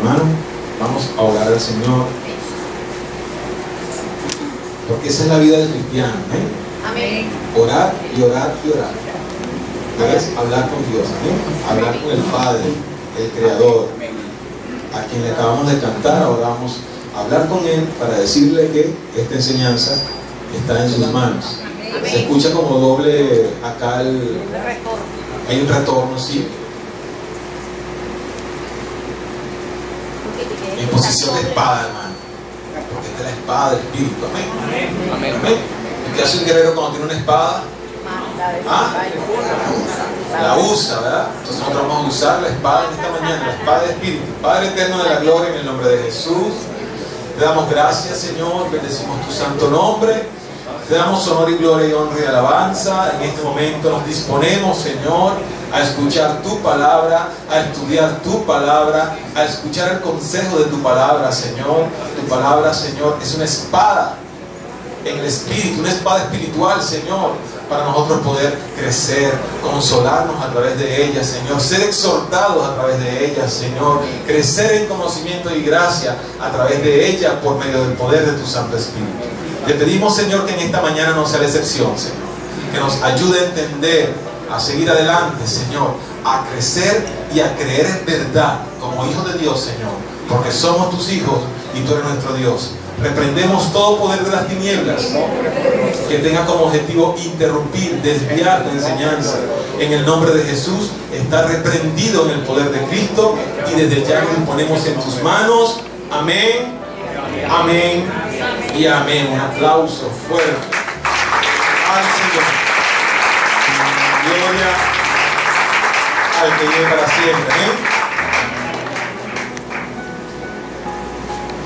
hermano, vamos a orar al Señor, porque esa es la vida del cristiano, ¿eh? Amén. Orar y orar y orar. Es hablar con Dios, ¿eh? Hablar con el Padre, el Creador, a quien le acabamos de cantar. Ahora vamos a hablar con Él para decirle que esta enseñanza está en sus manos. Se escucha como doble acá hay un retorno, sí. En posición de espada, hermano. Porque esta es la espada del Espíritu. Amén. Amén. Amén. ¿Y qué hace un guerrero cuando tiene una espada? ¿Ah? La usa, ¿verdad? Entonces nosotros vamos a usar la espada en esta mañana, la espada del Espíritu. Padre eterno de la gloria, en el nombre de Jesús, te damos gracias, Señor, bendecimos tu santo nombre. Te damos honor y gloria y honra y alabanza. En este momento nos disponemos, Señor, a escuchar tu palabra, a estudiar tu palabra, a escuchar el consejo de tu palabra, Señor. Tu palabra, Señor, es una espada en el Espíritu, una espada espiritual, Señor, para nosotros poder crecer, consolarnos a través de ella, Señor, ser exhortados a través de ella, Señor, crecer en conocimiento y gracia a través de ella por medio del poder de tu Santo Espíritu. Le pedimos, Señor, que en esta mañana no sea la excepción, Señor, que nos ayude a entender, a seguir adelante, Señor, a crecer y a creer en verdad como hijos de Dios, Señor, porque somos tus hijos y tú eres nuestro Dios. Reprendemos todo poder de las tinieblas que tenga como objetivo interrumpir, desviar la enseñanza. En el nombre de Jesús está reprendido en el poder de Cristo y desde ya nos ponemos en tus manos. Amén, amén y amén. Un aplauso fuerte al Señor. Gloria al que vive para siempre. Amén.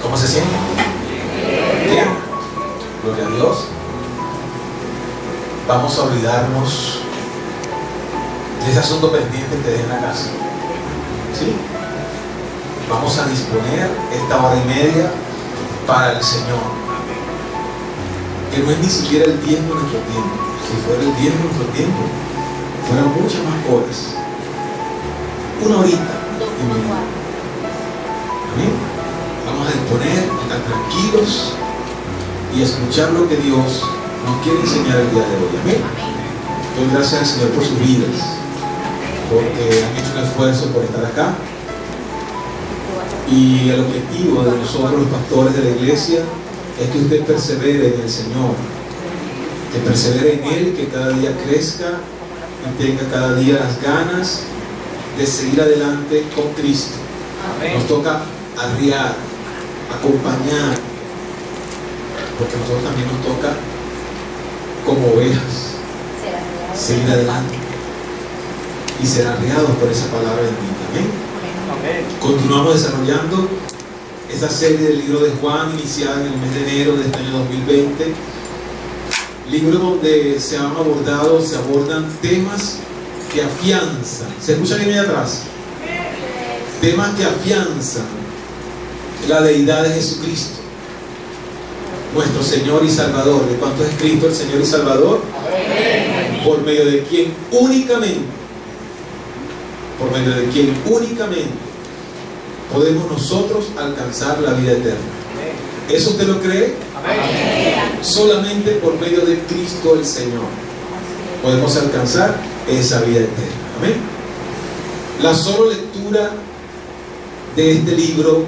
¿Cómo se siente? Bien, gloria a Dios. Vamos a olvidarnos de ese asunto pendiente que dejé en la casa. ¿Sí? Vamos a disponer esta hora y media para el Señor. Que no es ni siquiera el tiempo de nuestro tiempo. Si fuera el tiempo de nuestro tiempo, fueran muchas más horas. Una horita y media. Amén. Vamos a disponer, a estar tranquilos y escuchar lo que Dios nos quiere enseñar el día de hoy. Amén. Doy gracias al Señor por sus vidas, porque han hecho un esfuerzo por estar acá. Y el objetivo de nosotros, los pastores de la iglesia, es que usted persevere en el Señor, que persevere en Él, que cada día crezca y tenga cada día las ganas de seguir adelante con Cristo. Nos toca arriar, acompañar, porque a nosotros también nos toca como ovejas seguir adelante y ser arriados por esa palabra bendita. Amén. Continuamos desarrollando esta serie del libro de Juan, iniciada en el mes de enero de este año 2020, libro donde se abordan temas que afianzan. ¿Se escucha bien ahí atrás? Temas que afianzan la deidad de Jesucristo, nuestro Señor y Salvador. ¿De cuánto es Cristo el Señor y Salvador? Amén. Por medio de quien únicamente podemos nosotros alcanzar la vida eterna. ¿Eso usted lo cree? Amén. Solamente por medio de Cristo el Señor podemos alcanzar esa vida eterna. Amén. La sola lectura de este libro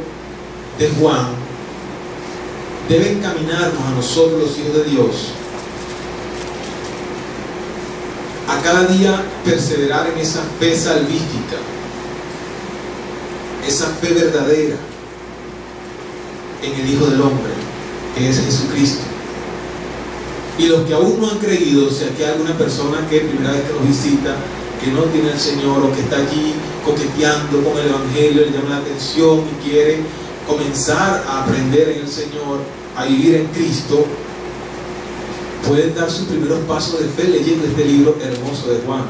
de Juan debe encaminarnos a nosotros, los hijos de Dios, a cada día perseverar en esa fe salvífica, esa fe verdadera en el Hijo del Hombre, que es Jesucristo. Y los que aún no han creído, o sea, que hay alguna persona que primera vez que nos visita, que no tiene al Señor, o que está allí coqueteando con el Evangelio, le llama la atención y quiere comenzar a aprender en el Señor, a vivir en Cristo, pueden dar sus primeros pasos de fe leyendo este libro hermoso de Juan.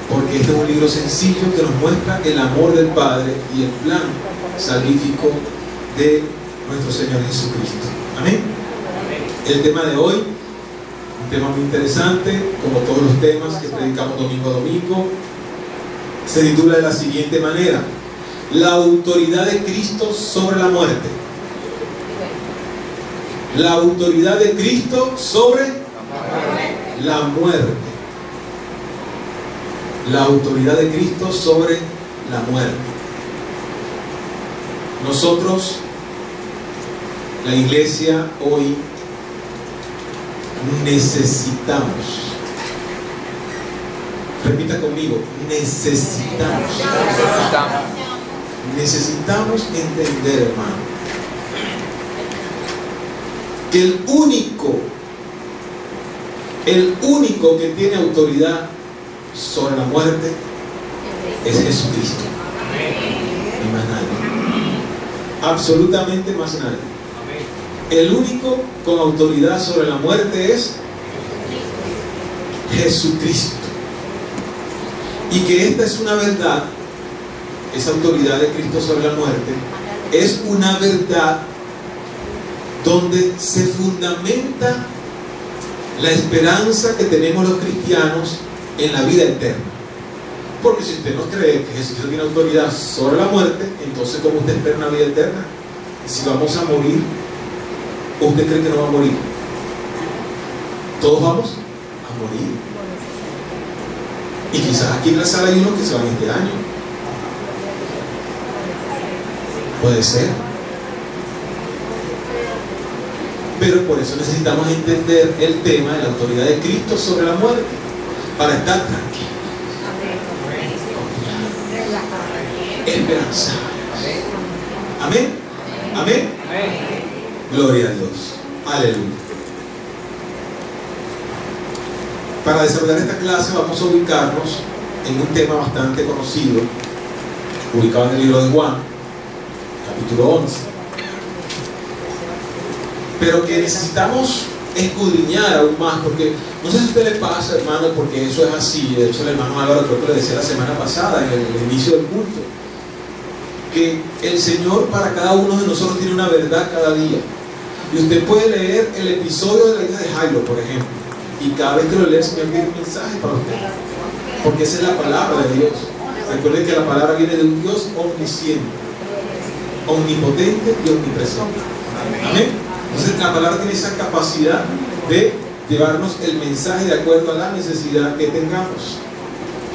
Porque este es un libro sencillo que nos muestra el amor del Padre y el plan salvífico de nuestro Señor Jesucristo. Amén. El tema de hoy, un tema muy interesante, como todos los temas que predicamos domingo a domingo, se titula de la siguiente manera: La autoridad de Cristo sobre la muerte. La autoridad de Cristo sobre la muerte. La autoridad de Cristo sobre la muerte. Nosotros, la iglesia hoy, necesitamos. Repita conmigo, necesitamos. Necesitamos entender, hermano, que el único que tiene autoridad sobre la muerte es Jesucristo. Y más nadie. Absolutamente más nadie. El único con autoridad sobre la muerte es Jesucristo. Y que esta es una verdad, esa autoridad de Cristo sobre la muerte, es una verdad donde se fundamenta la esperanza que tenemos los cristianos en la vida eterna. Porque si usted no cree que Jesucristo tiene autoridad sobre la muerte, entonces ¿cómo usted espera una vida eterna? Y si vamos a morir, ¿usted cree que no va a morir? Todos vamos a morir. Y quizás aquí en la sala hay unos que se van este año. Puede ser. Pero por eso necesitamos entender el tema de la autoridad de Cristo sobre la muerte, para estar tranquilos, esperanzados. Amén. Amén. Gloria a Dios. Aleluya. Para desarrollar esta clase vamos a ubicarnos en un tema bastante conocido, ubicado en el libro de Juan, capítulo 11. Pero que necesitamos escudriñar aún más, porque no sé si a usted le pasa, hermano, porque eso es así. De hecho, el hermano Álvaro creo que le decía la semana pasada, en el inicio del culto, que el Señor para cada uno de nosotros tiene una verdad cada día. Y usted puede leer el episodio de la hija de Jairo, por ejemplo, y cada vez que lo lee el Señor tiene un mensaje para usted, porque esa es la palabra de Dios. Recuerden que la palabra viene de un Dios omnisciente, omnipotente y omnipresente. Amén. Entonces la palabra tiene esa capacidad de llevarnos el mensaje de acuerdo a la necesidad que tengamos.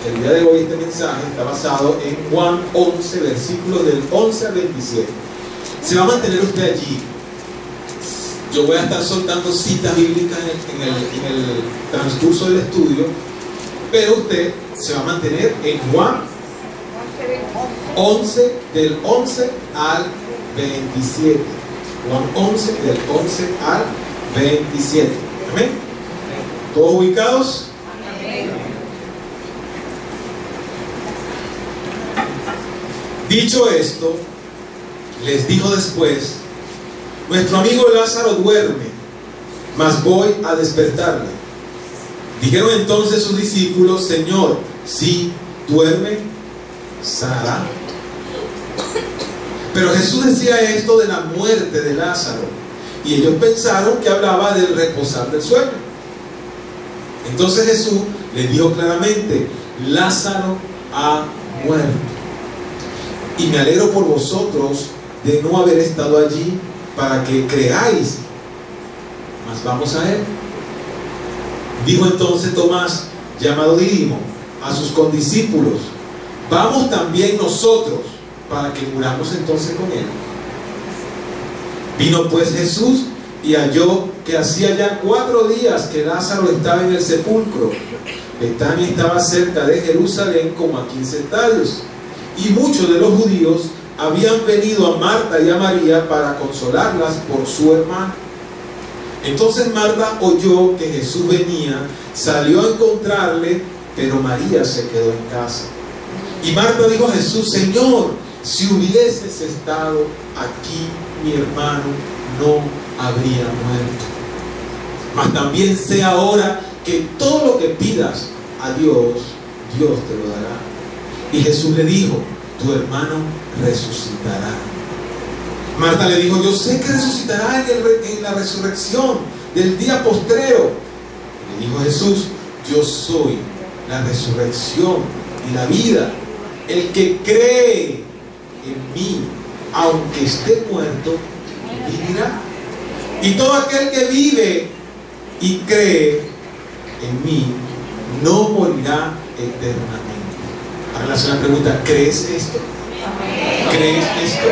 El día de hoy este mensaje está basado en Juan 11, versículos del 11 al 27. Se va a mantener usted allí. Yo voy a estar soltando citas bíblicas en el transcurso del estudio, pero usted se va a mantener en Juan 11, del 11 al 27. Juan 11, del 11 al 27. Amén. ¿Todos ubicados? Amén. Dicho esto, les dijo después: nuestro amigo Lázaro duerme, mas voy a despertarle. Dijeron entonces sus discípulos: Señor, si duerme, sanará. Pero Jesús decía esto de la muerte de Lázaro, y ellos pensaron que hablaba del reposar del sueño. Entonces Jesús les dijo claramente: Lázaro ha muerto. Y me alegro por vosotros de no haber estado allí para que creáis. Mas vamos a él. Dijo entonces Tomás, llamado Dídimo, a sus condiscípulos: vamos también nosotros para que muramos entonces con él. Vino pues Jesús y halló que hacía ya 4 días que Lázaro estaba en el sepulcro. Betania estaba cerca de Jerusalén como a 15 estadios, y muchos de los judíos habían venido a Marta y a María para consolarlas por su hermano. Entonces Marta oyó que Jesús venía, salió a encontrarle, pero María se quedó en casa. Y Marta dijo a Jesús: Señor, si hubieses estado aquí, mi hermano no habría muerto. Mas también sé ahora que todo lo que pidas a Dios, Dios te lo dará. Y Jesús le dijo: tu hermano resucitará. Marta le dijo: yo sé que resucitará en la resurrección del día postrero. Le dijo Jesús: yo soy la resurrección y la vida. El que cree en mí, aunque esté muerto, vivirá. Y todo aquel que vive y cree en mí no morirá eternamente. Ahora le hace una pregunta: ¿crees esto? ¿Crees esto?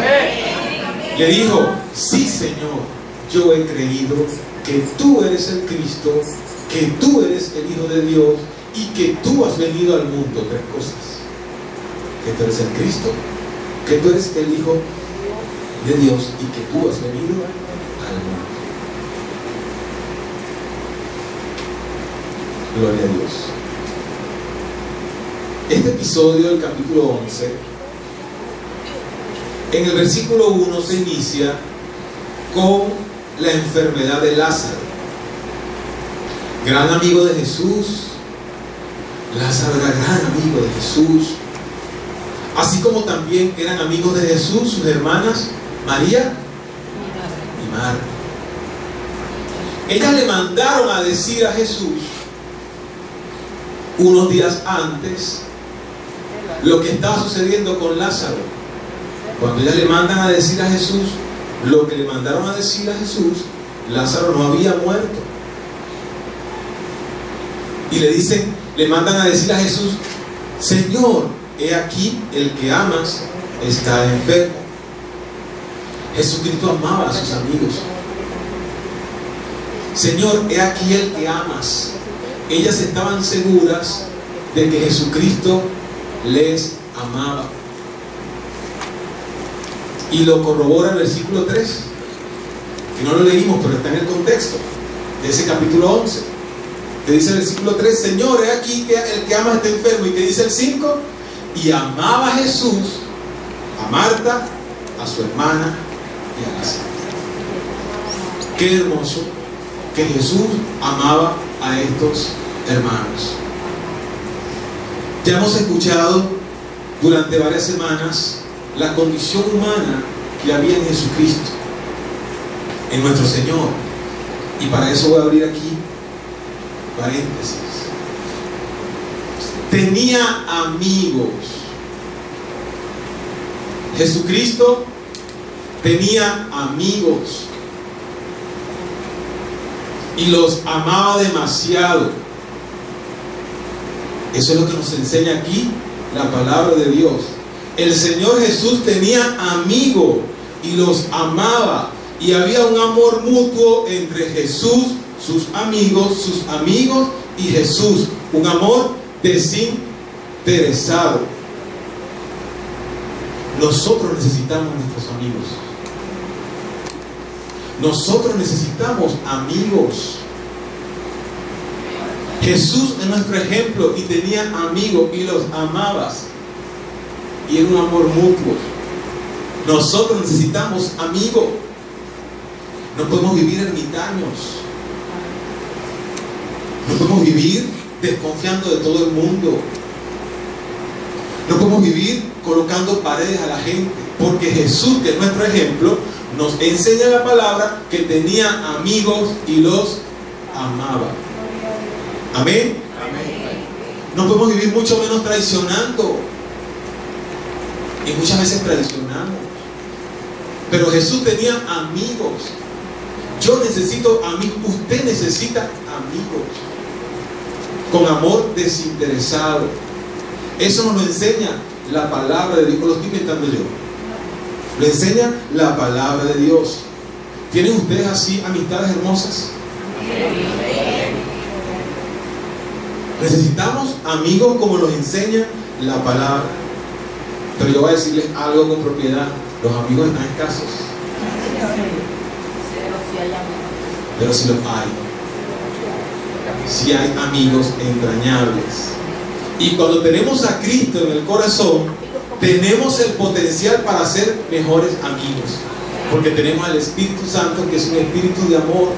Le dijo: sí, Señor, yo he creído que tú eres el Cristo, que tú eres el Hijo de Dios y que tú has venido al mundo. Tres cosas: que tú eres el Cristo, que tú eres el Hijo de Dios y que tú has venido al mundo. Gloria a Dios. Este episodio del capítulo 11, en el versículo 1 se inicia con la enfermedad de Lázaro. Gran amigo de Jesús. Lázaro era gran amigo de Jesús, así como también eran amigos de Jesús sus hermanas María y Marta. Ellas le mandaron a decir a Jesús unos días antes lo que estaba sucediendo con Lázaro. Cuando ellas le mandan a decir a Jesús lo que le mandaron a decir a Jesús, Lázaro no había muerto. Y le mandan a decir a Jesús: Señor, he aquí el que amas está enfermo. Jesucristo amaba a sus amigos. Señor, he aquí el que amas. Ellas estaban seguras de que Jesucristo les amaba. Y lo corrobora el versículo 3, que no lo leímos, pero está en el contexto de ese capítulo 11. Que dice el versículo 3: Señor, he aquí que el que ama está enfermo. Y que dice el 5: y amaba a Jesús, a Marta, a su hermana y a Lázaro. Qué hermoso que Jesús amaba a estos hermanos. Ya hemos escuchado durante varias semanas la condición humana que había en Jesucristo, en nuestro Señor. Y para eso voy a abrir aquí paréntesis. Tenía amigos. Jesucristo tenía amigos y los amaba demasiado. Eso es lo que nos enseña aquí la palabra de Dios. El Señor Jesús tenía amigos y los amaba, y había un amor mutuo entre Jesús, sus amigos y Jesús. Un amor desinteresado. Nosotros necesitamos nuestros amigos. Nosotros necesitamos amigos. Jesús es nuestro ejemplo y tenía amigos y los amaba. Y era un amor mutuo. Nosotros necesitamos amigos. No podemos vivir ermitaños. No podemos vivir desconfiando de todo el mundo. No podemos vivir colocando paredes a la gente. Porque Jesús, que es nuestro ejemplo, nos enseña la palabra que tenía amigos y los amaba. Amén. No podemos vivir mucho menos traicionando. Y muchas veces traicionamos. Pero Jesús tenía amigos. Yo necesito amigos. Usted necesita amigos con amor desinteresado. Eso nos lo enseña la palabra de Dios. Lo estoy inventando yo. Lo enseña la palabra de Dios. ¿Tienen ustedes así amistades hermosas? Necesitamos amigos como nos enseña la palabra. Pero yo voy a decirles algo con propiedad: los amigos están escasos. Pero sí los hay. Sí hay amigos entrañables. Y cuando tenemos a Cristo en el corazón, tenemos el potencial para ser mejores amigos. Porque tenemos al Espíritu Santo, que es un espíritu de amor.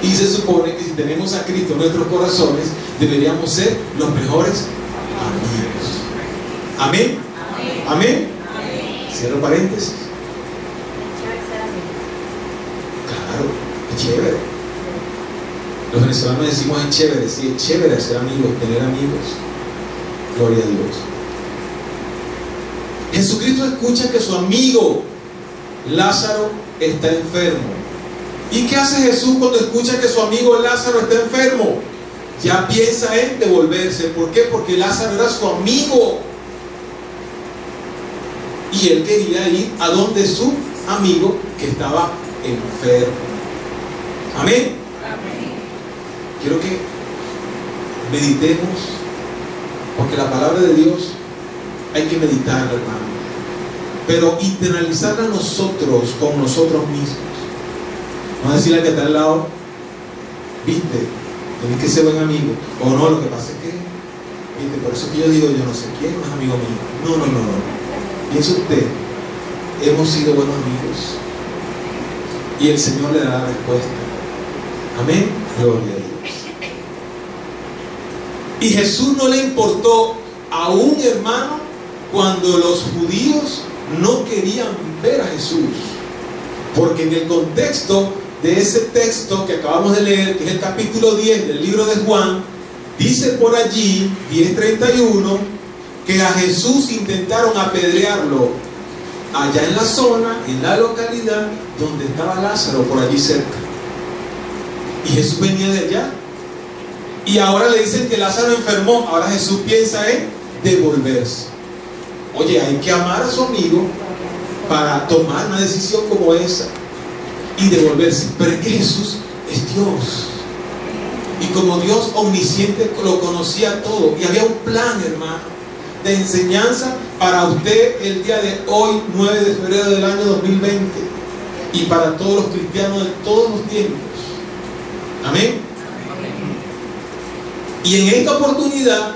Y se supone que si tenemos a Cristo en nuestros corazones, deberíamos ser los mejores amigos. Amén. Amén. Cierro paréntesis. Claro, es chévere. Los venezolanos decimos es chévere. Sí, es chévere ser amigos, tener amigos. Gloria a Dios. Jesucristo escucha que su amigo Lázaro está enfermo. ¿Y qué hace Jesús cuando escucha que su amigo Lázaro está enfermo? Ya piensa en devolverse. ¿Por qué? Porque Lázaro era su amigo. Y él quería ir a donde su amigo que estaba enfermo. Amén. Quiero que meditemos, porque la palabra de Dios hay que meditarla, hermano, pero internalizarla nosotros con nosotros mismos. No decirle al que está al lado, viste, tenés que ser buen amigo, o no, lo que pasa es que, viste, por eso que yo digo, yo no sé quién es amigo mío. No. Piense usted, hemos sido buenos amigos y el Señor le dará la respuesta. Amén. Gloria a Dios. Y Jesús no le importó a un hermano cuando los judíos no querían ver a Jesús, porque en el contexto de ese texto que acabamos de leer, que es el capítulo 10 del libro de Juan, dice por allí, 10:31, que a Jesús intentaron apedrearlo allá en la zona, en la localidad donde estaba Lázaro, por allí cerca. Y Jesús venía de allá. Y ahora le dicen que Lázaro enfermó. Ahora Jesús piensa en devolverse. Oye, hay que amar a su amigo para tomar una decisión como esa y devolverse. Pero es que Jesús es Dios. Y como Dios omnisciente lo conocía todo. Y había un plan, hermano, de enseñanza para usted el día de hoy, 9 de febrero del año 2020. Y para todos los cristianos de todos los tiempos. Amén. Y en esta oportunidad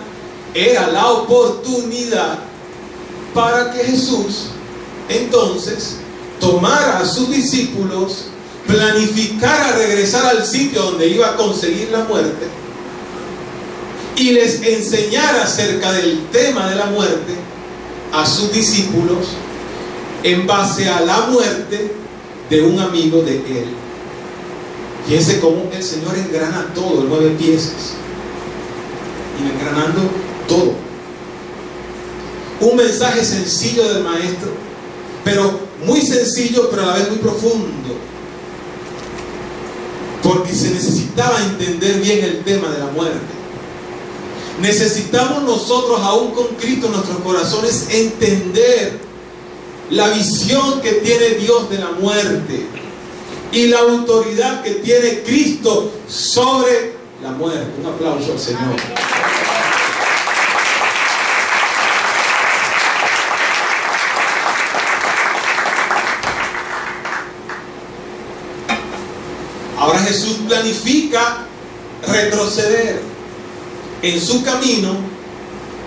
era la oportunidad para que Jesús entonces tomara a sus discípulos, planificara regresar al sitio donde iba a conseguir la muerte y les enseñara acerca del tema de la muerte a sus discípulos en base a la muerte de un amigo de él. Fíjense cómo el Señor engrana todo, el 9 piezas. Y engranando todo. Un mensaje sencillo del maestro, pero muy sencillo, pero a la vez muy profundo, porque se necesitaba entender bien el tema de la muerte. Necesitamos nosotros, aún con Cristo en nuestros corazones, entender la visión que tiene Dios de la muerte y la autoridad que tiene Cristo sobre la muerte. Un aplauso al Señor. Ahora Jesús planifica retroceder en su camino,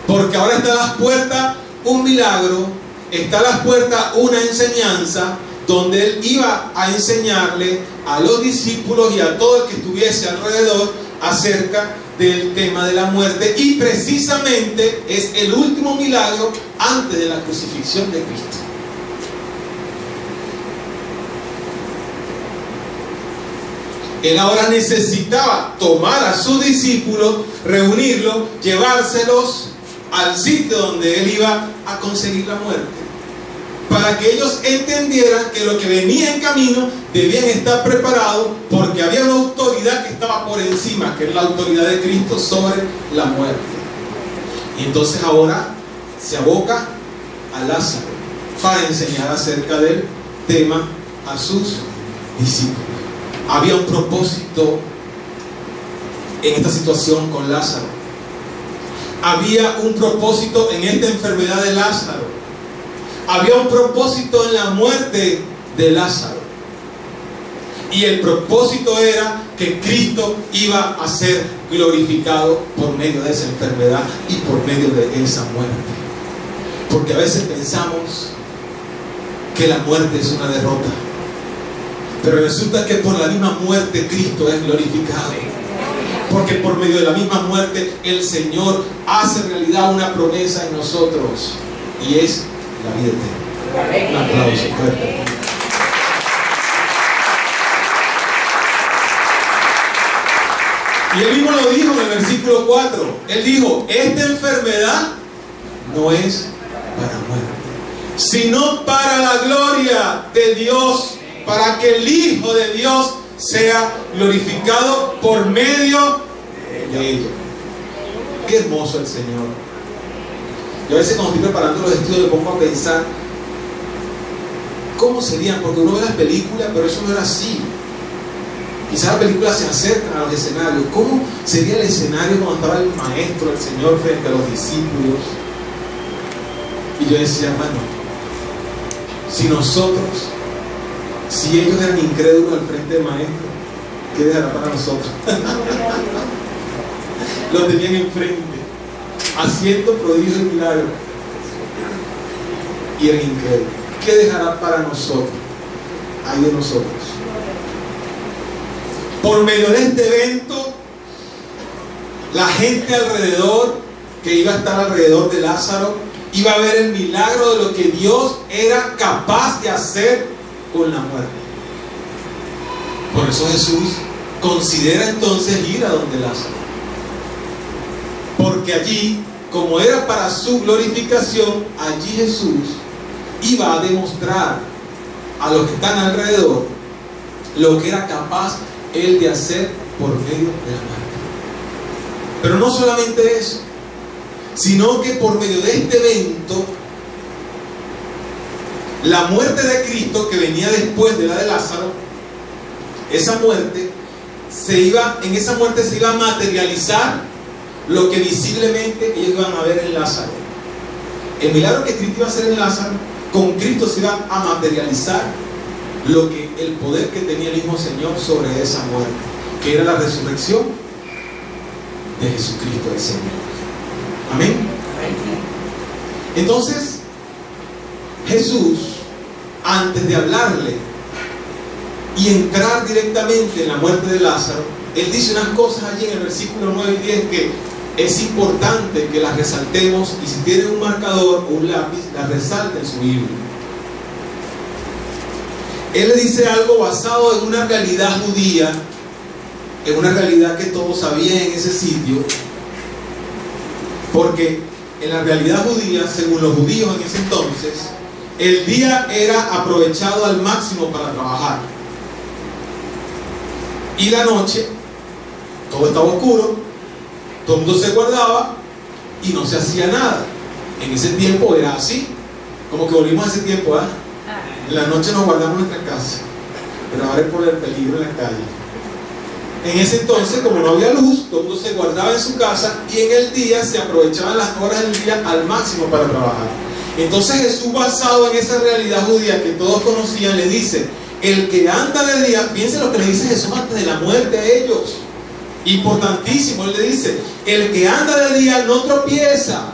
porque ahora está a las puertas un milagro, está a las puertas una enseñanza, donde Él iba a enseñarle a los discípulos y a todo el que estuviese alrededor acerca del tema de la muerte, y precisamente es el último milagro antes de la crucifixión de Cristo. Él ahora necesitaba tomar a sus discípulos, reunirlos, llevárselos al sitio donde Él iba a conseguir la muerte, para que ellos entendieran que lo que venía en camino debían estar preparados, porque había una autoridad que estaba por encima, que es la autoridad de Cristo sobre la muerte. Y entonces ahora se aboca a Lázaro para enseñar acerca del tema a sus discípulos. Había un propósito en esta situación con Lázaro. Había un propósito en esta enfermedad de Lázaro. Había un propósito en la muerte de Lázaro. Y el propósito era que Cristo iba a ser glorificado por medio de esa enfermedad y por medio de esa muerte. Porque a veces pensamos que la muerte es una derrota, pero resulta que por la misma muerte Cristo es glorificado. Porque por medio de la misma muerte el Señor hace realidad una promesa en nosotros, y es la vida eterna. Un aplauso fuerte. Y Él mismo lo dijo en el versículo 4. Él dijo: esta enfermedad no es para muerte. sino para la gloria de Dios, para que el Hijo de Dios sea glorificado por medio de ellos. Qué hermoso el Señor. Yo a veces cuando estoy preparando los estudios me pongo a pensar cómo serían, porque uno ve las películas, pero eso no era así. Quizás las películas se acercan a los escenarios. ¿Cómo sería el escenario cuando estaba el Maestro, el Señor, frente a los discípulos? Y yo decía, bueno, si nosotros, si ellos eran incrédulos al frente del Maestro, ¿qué dejará para nosotros? Lo tenían enfrente, haciendo prodigios y milagros, y eran incrédulos. ¿Qué dejará para nosotros? Hay de nosotros. Por medio de este evento, la gente alrededor, que iba a estar alrededor de Lázaro, iba a ver el milagro de lo que Dios era capaz de hacer con la muerte. Por eso Jesús considera entonces ir a donde Lázaro, porque allí, como era para su glorificación, allí Jesús iba a demostrar a los que están alrededor lo que era capaz Él de hacer por medio de la muerte. Pero no solamente eso, sino que por medio de este evento, la muerte de Cristo, que venía después de la de Lázaro, esa muerte en esa muerte se iba a materializar lo que visiblemente ellos iban a ver en Lázaro. El milagro que Cristo iba a hacer en Lázaro, con Cristo se iba a materializar el poder que tenía el mismo Señor sobre esa muerte, que era la resurrección de Jesucristo el Señor. Amén. Entonces Jesús, antes de hablarle y entrar directamente en la muerte de Lázaro, Él dice unas cosas allí en el versículo 9 y 10 que es importante que las resaltemos, y si tienen un marcador o un lápiz, las resalte en su Biblia. Él le dice algo basado en una realidad judía, en una realidad que todos sabían en ese sitio, porque en la realidad judía, según los judíos en ese entonces, el día era aprovechado al máximo para trabajar, y la noche todo estaba oscuro, todo el mundo se guardaba y no se hacía nada. En ese tiempo era así, como que volvimos a ese tiempo, ¿eh? En la noche nos guardamos en nuestra casa, pero ahora es por el peligro en la calle. En ese entonces, como no había luz, todo el mundo se guardaba en su casa, y en el día se aprovechaban las horas del día al máximo para trabajar. Entonces Jesús, basado en esa realidad judía que todos conocían, le dice: el que anda de día, piensen lo que le dice Jesús antes de la muerte a ellos, importantísimo. Él le dice: el que anda de día no tropieza,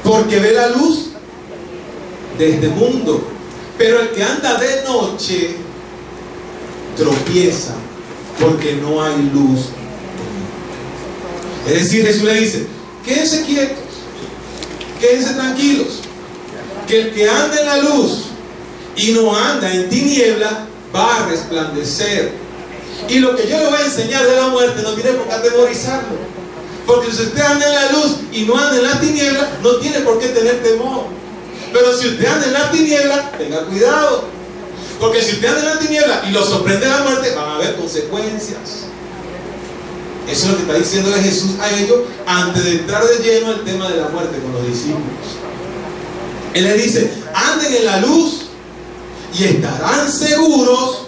porque ve la luz de este mundo, pero el que anda de noche tropieza, porque no hay luz. Es decir, Jesús le dice: quédense quietos, quédense tranquilos, que el que anda en la luz y no anda en tiniebla va a resplandecer. Y lo que yo le voy a enseñar de la muerte no tiene por qué atemorizarlo, porque si usted anda en la luz y no anda en la tiniebla, no tiene por qué tener temor. Pero si usted anda en la tiniebla, tenga cuidado, porque si usted anda en la tiniebla y lo sorprende la muerte, van a haber consecuencias. Eso es lo que está diciendo Jesús a ellos antes de entrar de lleno al tema de la muerte con los discípulos. Él les dice: anden en la luz y estarán seguros,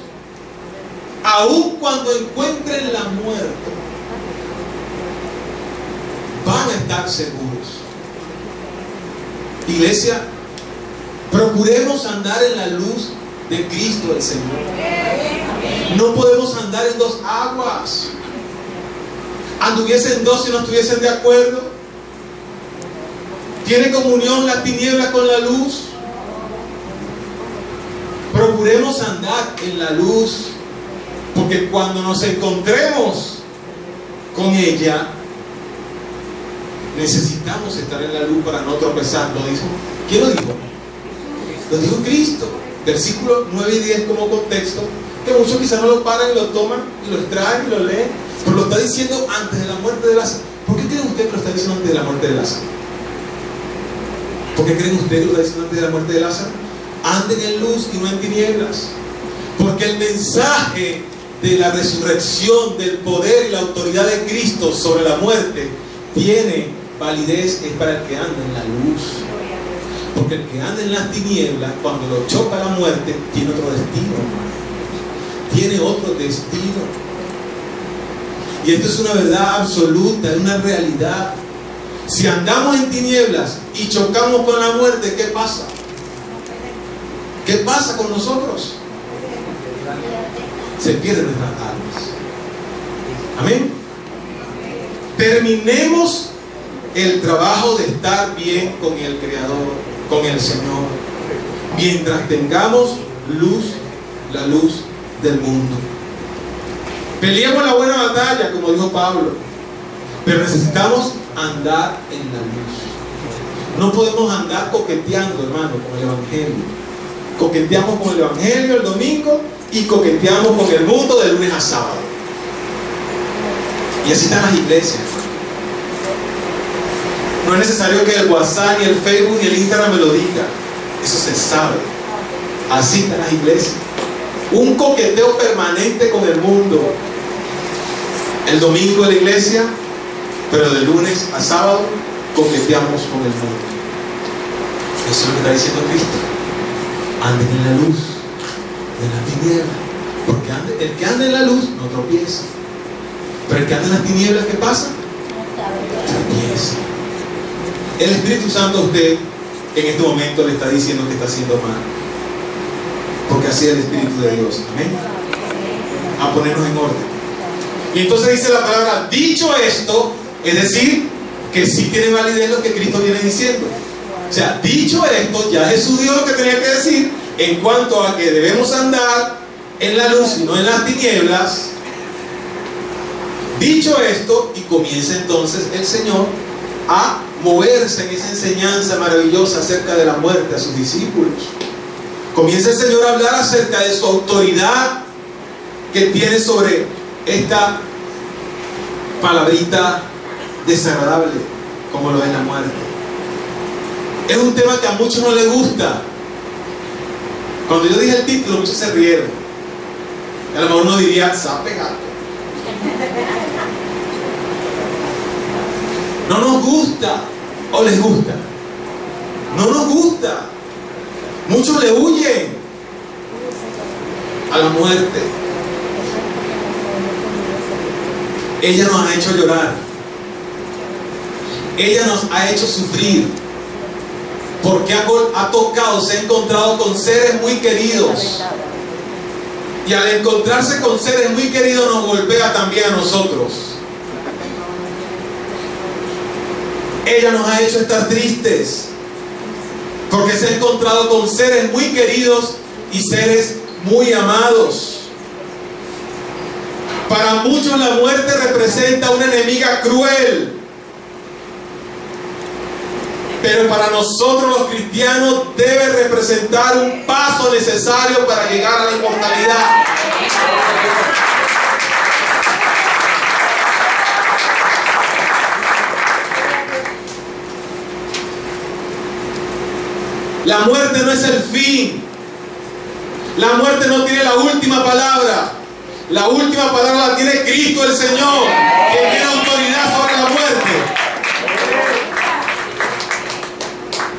aun cuando encuentren la muerte. Van a estar seguros. Iglesia, procuremos andar en la luz de Cristo el Señor. No podemos andar en dos aguas. Anduviesen dos si no estuviesen de acuerdo. ¿Tiene comunión la tiniebla con la luz? Procuremos andar en la luz, porque cuando nos encontremos con ella, necesitamos estar en la luz para no tropezar. ¿Lo dijo? ¿Quién lo dijo? Lo dijo Cristo. Versículos 9 y 10 como contexto, que muchos quizás no lo paran y lo toman y lo extraen y lo leen, pero lo está diciendo antes de la muerte de Lázaro. ¿Por qué creen ustedes que lo está diciendo antes de la muerte de Lázaro? ¿Por qué creen ustedes, lo está diciendo antes de la muerte de Lázaro? Anden en luz y no en tinieblas. Porque el mensaje de la resurrección, del poder y la autoridad de Cristo sobre la muerte, tiene validez, es para el que anda en la luz. Porque el que anda en las tinieblas, cuando lo choca la muerte, tiene otro destino. Tiene otro destino. Y esto es una verdad absoluta, es una realidad. Si andamos en tinieblas y chocamos con la muerte, ¿qué pasa? ¿Qué pasa con nosotros? Se pierden nuestras almas. Amén. Terminemos el trabajo de estar bien con el Creador, con el Señor, mientras tengamos luz, la luz del mundo. Peleemos la buena batalla, como dijo Pablo, pero necesitamos andar en la luz. No podemos andar coqueteando, hermano, con el Evangelio. Coqueteamos con el Evangelio el domingo y coqueteamos con el mundo de lunes a sábado. Y así están las iglesias. No es necesario que el WhatsApp, ni el Facebook, ni el Instagram me lo diga. Eso se sabe. Así están las iglesias. Un coqueteo permanente con el mundo. El domingo en la iglesia, pero de lunes a sábado coqueteamos con el mundo. Eso es lo que está diciendo Cristo. Anden en la luz, de la tiniebla. Porque el que anda en la luz no tropieza. Pero el que anda en las tinieblas, ¿qué pasa? Tropieza. El Espíritu Santo a usted en este momento le está diciendo que está haciendo mal. Porque así es el Espíritu de Dios. Amén. A ponernos en orden. Y entonces dice la palabra, dicho esto, es decir, que sí tiene validez lo que Cristo viene diciendo. O sea, dicho esto, ya Jesús dijo lo que tenía que decir en cuanto a que debemos andar en la luz y no en las tinieblas. Dicho esto, y comienza entonces el Señor a moverse en esa enseñanza maravillosa acerca de la muerte a sus discípulos. Comienza el Señor a hablar acerca de su autoridad que tiene sobre esta palabrita desagradable, como lo es la muerte. Es un tema que a muchos no les gusta. Cuando yo dije el título, muchos se rieron. A lo mejor uno diría, sape gato. No nos gusta. ¿O les gusta? No nos gusta. Muchos le huyen a la muerte. Ella nos ha hecho llorar. Ella nos ha hecho sufrir. Porque ha tocado, se ha encontrado con seres muy queridos. Y al encontrarse con seres muy queridos nos golpea también a nosotros. Ella nos ha hecho estar tristes. Porque se ha encontrado con seres muy queridos y seres muy amados. Para muchos la muerte representa una enemiga cruel. Pero para nosotros los cristianos debe representar un paso necesario para llegar a la inmortalidad. La muerte no es el fin. La muerte no tiene la última palabra. La última palabra la tiene Cristo el Señor, que tiene autoridad sobre la muerte.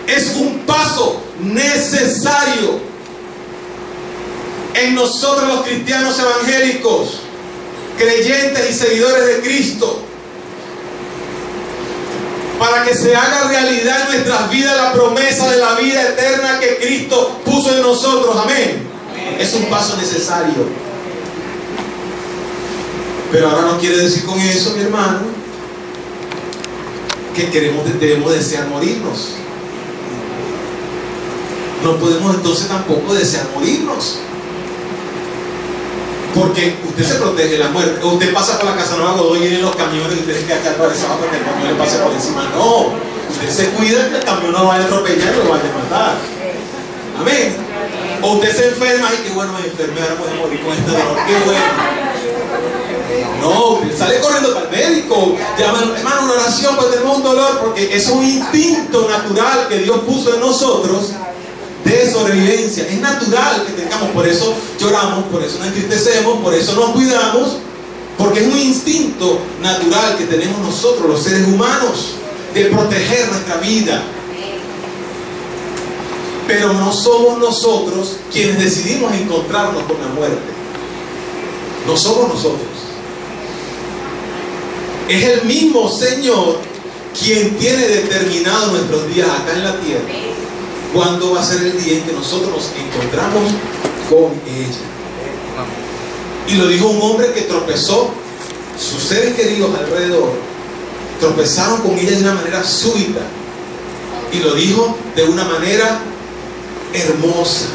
Es un paso necesario en nosotros los cristianos evangélicos, creyentes y seguidores de Cristo, para que se haga realidad en nuestras vidas la promesa de la vida eterna que Cristo puso en nosotros. Amén. Es un paso necesario. Pero ahora no quiere decir con eso, mi hermano, que debemos desear morirnos. No podemos entonces tampoco desear morirnos. Porque usted se protege de la muerte. O usted pasa por la Casanova Godoy y vienen los camiones y usted tiene que quedar atravesado para que el camión le pase por encima. No, usted se cuida que el camión no lo vaya a atropellar y lo vaya a matar. Amén. O usted se enferma y qué bueno, me enfermé, ahora voy a morir con este dolor. Qué bueno. No, sale corriendo para el médico, llama, hermano, una oración porque tenemos un dolor, porque es un instinto natural que Dios puso en nosotros de sobrevivencia. Es natural que tengamos, por eso lloramos, por eso nos entristecemos, por eso nos cuidamos, porque es un instinto natural que tenemos nosotros, los seres humanos, de proteger nuestra vida. Pero no somos nosotros quienes decidimos encontrarnos con la muerte. No somos nosotros. Es el mismo Señor quien tiene determinado nuestros días acá en la tierra. ¿Cuándo va a ser el día en que nosotros nos encontramos con ella? Y lo dijo un hombre que tropezó. Sus seres queridos alrededor tropezaron con ella de una manera súbita. Y lo dijo de una manera hermosa,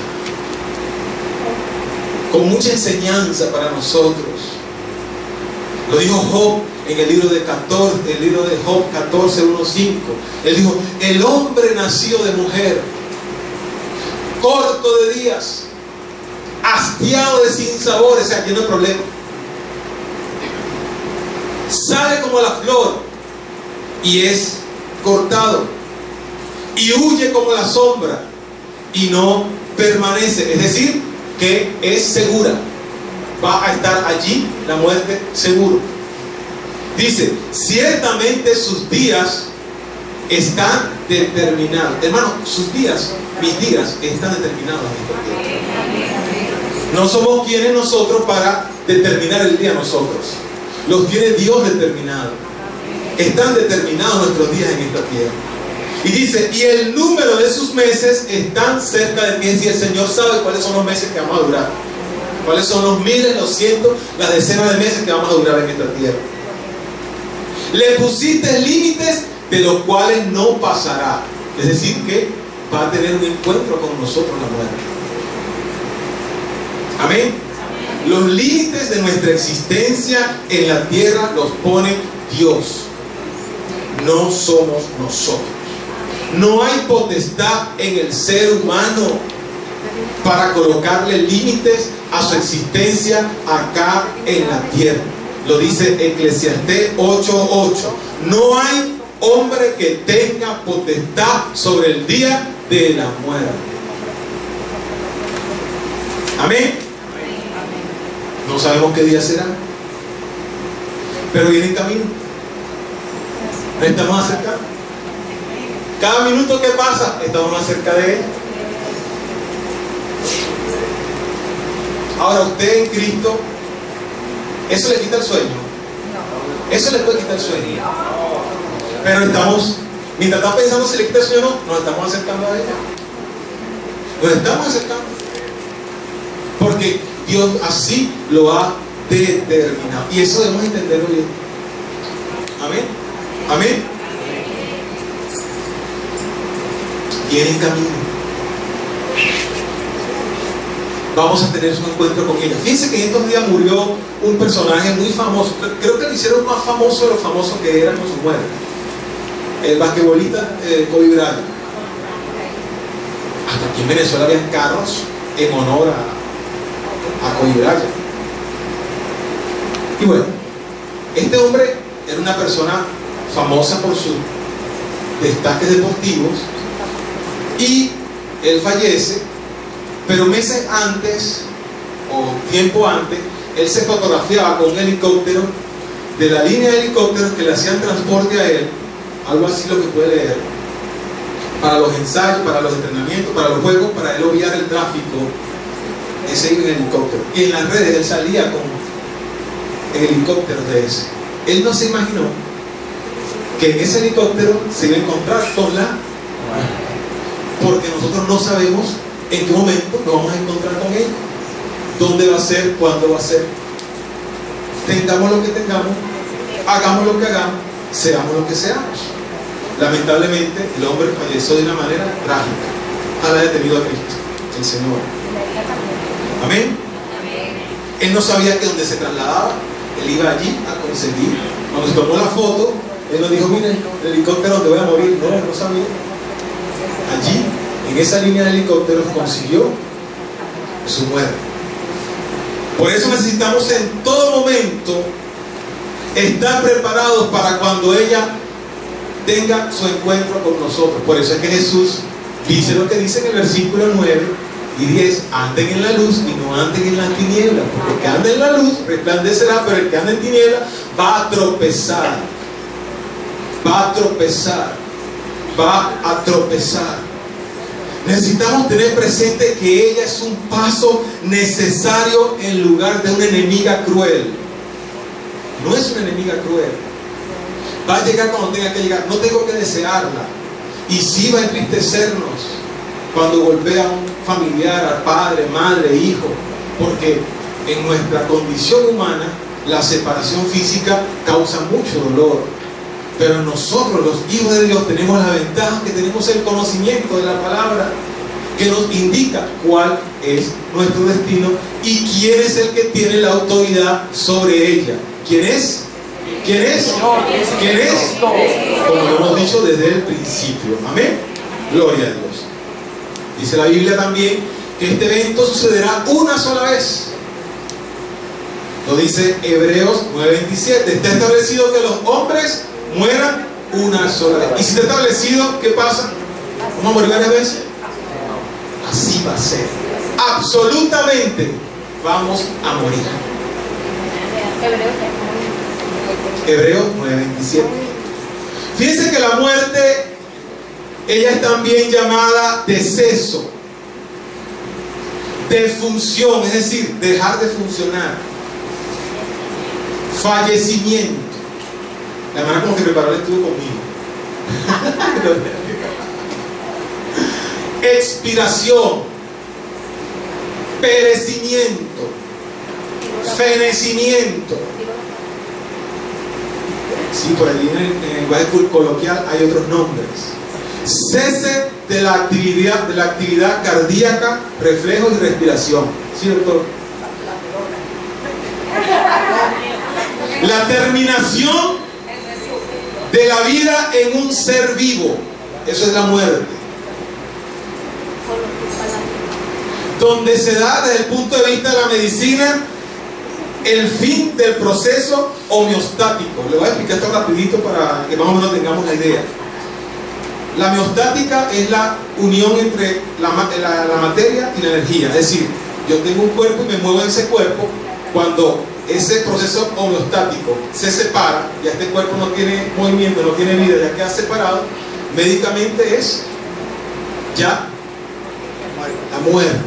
con mucha enseñanza para nosotros. Lo dijo Job en el libro de Job 14, 1, 5. Él dijo: el hombre nació de mujer, corto de días, hastiado de sinsabores. O sea, aquí no hay problema. Sale como la flor y es cortado, y huye como la sombra y no permanece. Es decir, que es segura. Va a estar allí la muerte seguro. Dice: ciertamente sus días están determinados. Hermano, sus días, mis días están determinados. No somos quienes nosotros para determinar el día nosotros. Los tiene Dios determinados. Están determinados nuestros días en esta tierra. Y dice: y el número de sus meses están cerca de ti. Es decir, el Señor sabe cuáles son los meses que vamos a durar. Cuáles son los miles, los cientos, las decenas de meses que vamos a durar en esta tierra. Le pusiste límites de los cuales no pasará. Es decir, que va a tener un encuentro con nosotros la muerte. Amén. Los límites de nuestra existencia en la tierra los pone Dios. No somos nosotros. No hay potestad en el ser humano para colocarle límites a su existencia acá en la tierra. Lo dice Eclesiastés 8:8. No hay hombre que tenga potestad sobre el día de la muerte. Amén. No sabemos qué día será, pero viene en camino. Nos estamos acercando. Cada minuto que pasa, estamos más cerca de Él. Ahora, usted en Cristo, ¿eso le quita el sueño? Eso le puede quitar el sueño. Pero estamos, mientras está pensando si le quita el sueño o no, nos estamos acercando a ella. Nos estamos acercando. Porque Dios así lo ha determinado. Y eso debemos entenderlo bien. Amén. Amén. Viene en camino. Vamos a tener un encuentro con ella. Fíjense que en estos días murió un personaje muy famoso. Creo que lo hicieron más famoso de lo famoso que era con su muerte. El basquetbolista Kobe Bryant. Hasta aquí en Venezuela habían carros en honor a Kobe Bryant. Y bueno, este hombre era una persona famosa por sus destaques deportivos. Y él fallece, pero meses antes, o tiempo antes, él se fotografiaba con un helicóptero de la línea de helicópteros que le hacían transporte a él, algo así lo que puede leer, para los ensayos, para los entrenamientos, para los juegos, para él obviar el tráfico, ese iba en helicóptero. Y en las redes él salía con helicópteros de ese. Él no se imaginó que en ese helicóptero se iba a encontrar con la... Porque nosotros no sabemos en qué momento nos vamos a encontrar con Él, dónde va a ser, cuándo va a ser. Tengamos lo que tengamos, hagamos lo que hagamos, seamos lo que seamos. Lamentablemente el hombre falleció de una manera trágica al haber tenido a Cristo, el Señor. Amén. Él no sabía que donde se trasladaba, él iba allí a conseguir. Cuando se tomó la foto, él nos dijo: miren, el helicóptero donde voy a morir. No sabía. Allí, en esa línea de helicópteros, consiguió su muerte. Por eso necesitamos en todo momento Estar preparados para cuando ella tenga su encuentro con nosotros. Por eso es que Jesús dice lo que dice en el versículo 9 y 10: anden en la luz y no anden en las tinieblas, porque el que anda en la luz resplandecerá, pero el que anda en tinieblas va a tropezar, va a tropezar, va a tropezar. Necesitamos tener presente que ella es un paso necesario en lugar de una enemiga cruel. No es una enemiga cruel. Va a llegar cuando tenga que llegar. No tengo que desearla. Y sí va a entristecernos cuando golpea a un familiar, al padre, madre, hijo. Porque en nuestra condición humana la separación física causa mucho dolor. Pero nosotros, los hijos de Dios, tenemos la ventaja que tenemos el conocimiento de la palabra, que nos indica cuál es nuestro destino y quién es el que tiene la autoridad sobre ella. ¿Quién es? ¿Quién es? ¿Quién es? Como lo hemos dicho desde el principio. Amén. Gloria a Dios. Dice la Biblia también que este evento sucederá una sola vez. Lo dice Hebreos 9:27. Está establecido que los hombres mueran una sola vez. Y si está establecido, ¿qué pasa? ¿Vamos a morir varias veces? Así va a ser. Absolutamente vamos a morir. Hebreos 9:27. Fíjense que la muerte, ella es también llamada deceso, defunción, es decir, dejar de funcionar, fallecimiento. La hermana como que preparó el estudio conmigo. Expiración, perecimiento, fenecimiento. Sí, por allí en el lenguaje coloquial hay otros nombres. Cese de la actividad cardíaca, reflejos y respiración. ¿Cierto? La terminación de la vida en un ser vivo. Eso es la muerte. Donde se da desde el punto de vista de la medicina el fin del proceso homeostático. Le voy a explicar esto rapidito para que más o menos tengamos la idea. La homeostática es la unión entre la materia y la energía. Es decir, yo tengo un cuerpo y me muevo en ese cuerpo. Cuando ese proceso homeostático se separa, ya este cuerpo no tiene movimiento, no tiene vida, ya queda separado, médicamente es ya la muerte.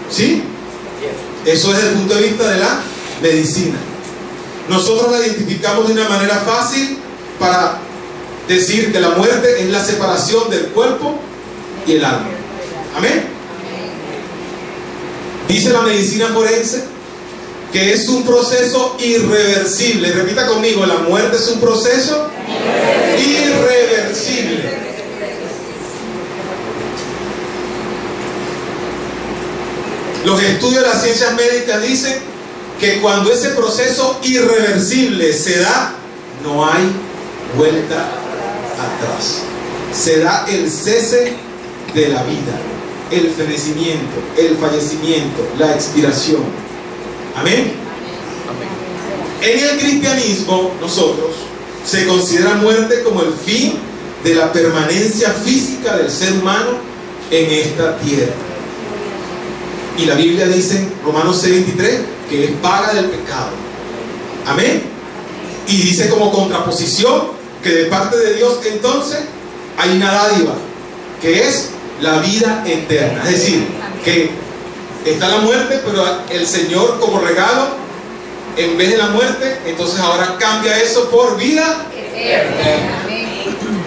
¿Sí? Eso es desde el punto de vista de la medicina. Nosotros la identificamos de una manera fácil para decir que la muerte es la separación del cuerpo y el alma. Amén. Dice la medicina forense que es un proceso irreversible. Repita conmigo: la muerte es un proceso irreversible. Los estudios de las ciencias médicas dicen que cuando ese proceso irreversible se da, no hay vuelta atrás. Se da el cese de la vida, el fenecimiento, el fallecimiento, la expiración. Amén. En el cristianismo, nosotros, se considera muerte como el fin de la permanencia física del ser humano en esta tierra. Y la Biblia dice en Romanos 6:23 que es paga del pecado. Amén. Y dice como contraposición que de parte de Dios entonces hay una dádiva, que es la vida eterna. Es decir, que está la muerte, pero el Señor como regalo, en vez de la muerte, entonces ahora cambia eso por vida eterna,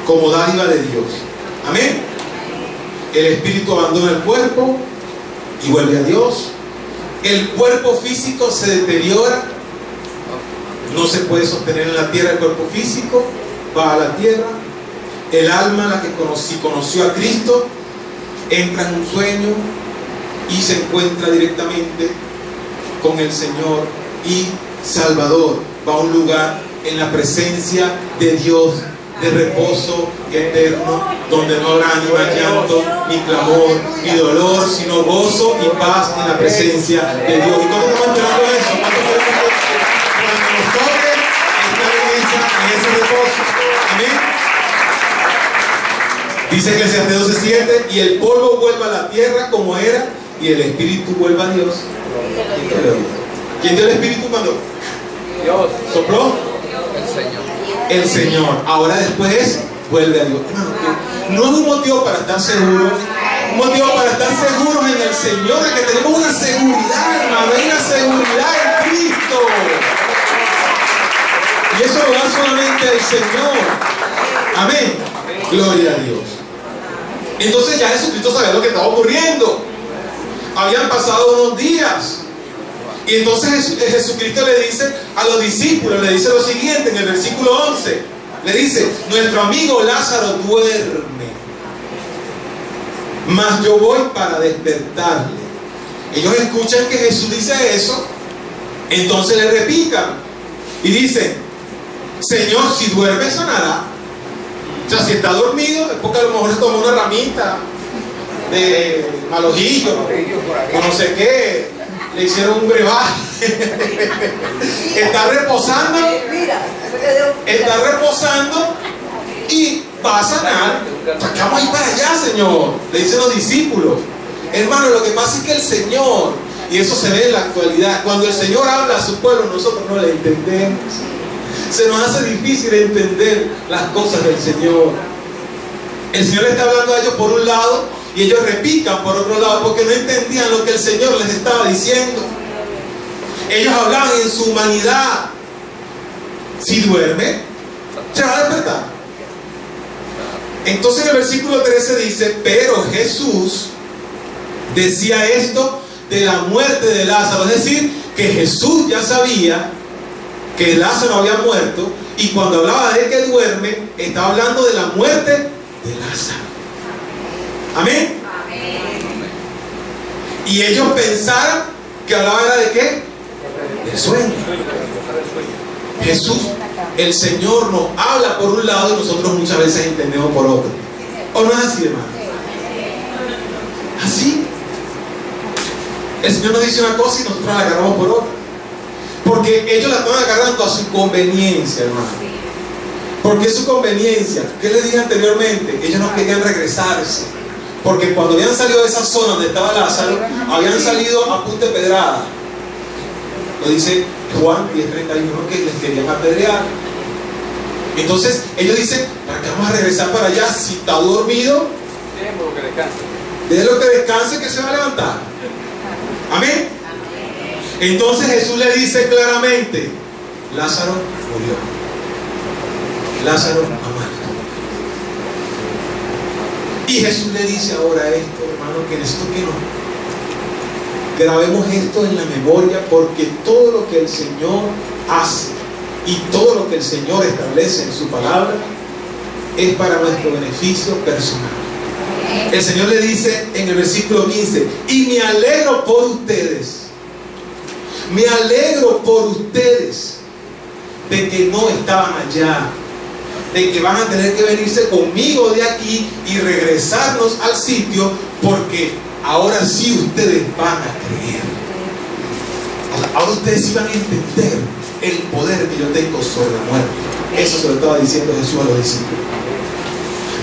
como dádiva de Dios. Amén. El espíritu abandona el cuerpo y vuelve a Dios. El cuerpo físico se deteriora, no se puede sostener en la tierra el cuerpo físico, va a la tierra. El alma, la que conoció a Cristo, entra en un sueño y se encuentra directamente con el Señor y Salvador. Va a un lugar en la presencia de Dios, de reposo eterno, donde no habrá ni más llanto, ni clamor, ni dolor, sino gozo y paz en la presencia de Dios. ¿Y cómo estamos entrando a eso? Cuando nos toque Dice Eclesiastés 12:7, y el polvo vuelve a la tierra como era, y el espíritu vuelve a Dios. ¿Quién dio el espíritu cuando Dios sopló? el Señor. El Señor. Ahora después vuelve a Dios. No es un motivo para estar seguros. Un motivo para estar seguros en el Señor, es que tenemos una seguridad, hermano. Hay una seguridad en Cristo. Y eso lo da solamente el Señor. Amén. Gloria a Dios. Entonces ya Jesucristo sabía lo que estaba ocurriendo. Habían pasado unos días. Y entonces Jesucristo le dice a los discípulos, le dice lo siguiente en el versículo 11. Le dice, nuestro amigo Lázaro duerme, mas yo voy para despertarle. Ellos escuchan que Jesús dice eso, entonces le repican y dicen, Señor, si duerme sanará. O sea, si está dormido es porque a lo mejor se tomó una ramita de malojillo o no sé qué, le hicieron un brebaje. Está reposando y va a sanar. Vamos a ir para allá, Señor, le dicen los discípulos. Hermano, lo que pasa es que el Señor, y eso se ve en la actualidad, cuando el Señor habla a su pueblo, nosotros no le entendemos. Se nos hace difícil entender las cosas del Señor. El Señor le está hablando a ellos por un lado y ellos repican por otro lado porque no entendían lo que el Señor les estaba diciendo. Ellos hablaban en su humanidad. Si duerme, se va a despertar. Entonces en el versículo 13 dice, pero Jesús decía esto de la muerte de Lázaro. Es decir, que Jesús ya sabía que Lázaro había muerto, y cuando hablaba de que duerme, estaba hablando de la muerte de Lázaro. Amén. Y ellos pensaron que hablaba era de qué? De sueño. Jesús, el Señor, nos habla por un lado y nosotros muchas veces entendemos por otro. ¿O no es así, hermano? Así. El Señor nos dice una cosa y nosotros la agarramos por otra. Porque ellos la estaban agarrando a su conveniencia, hermano. ¿Por qué su conveniencia? ¿Qué les dije anteriormente? Ellos no querían regresarse. Porque cuando habían salido de esa zona donde estaba Lázaro, habían salido a punta de pedrada. Lo dice Juan 10:31, que les querían apedrear. Entonces ellos dicen, ¿para qué vamos a regresar para allá? Si está dormido, déjelo que descanse. déjelo que descanse, que se va a levantar. Amén. Entonces Jesús le dice claramente, Lázaro murió. Lázaro ha muerto. Y Jesús le dice ahora esto, hermano, que necesito que nos grabemos esto en la memoria, porque todo lo que el Señor hace y todo lo que el Señor establece en su palabra es para nuestro beneficio personal. El Señor le dice en el versículo 15, y me alegro por ustedes. Me alegro por ustedes de que no estaban allá, de que van a tener que venirse conmigo de aquí y regresarnos al sitio, porque ahora sí ustedes van a creer. Ahora ustedes sí van a entender el poder que yo tengo sobre la muerte. Eso se lo estaba diciendo Jesús a los discípulos.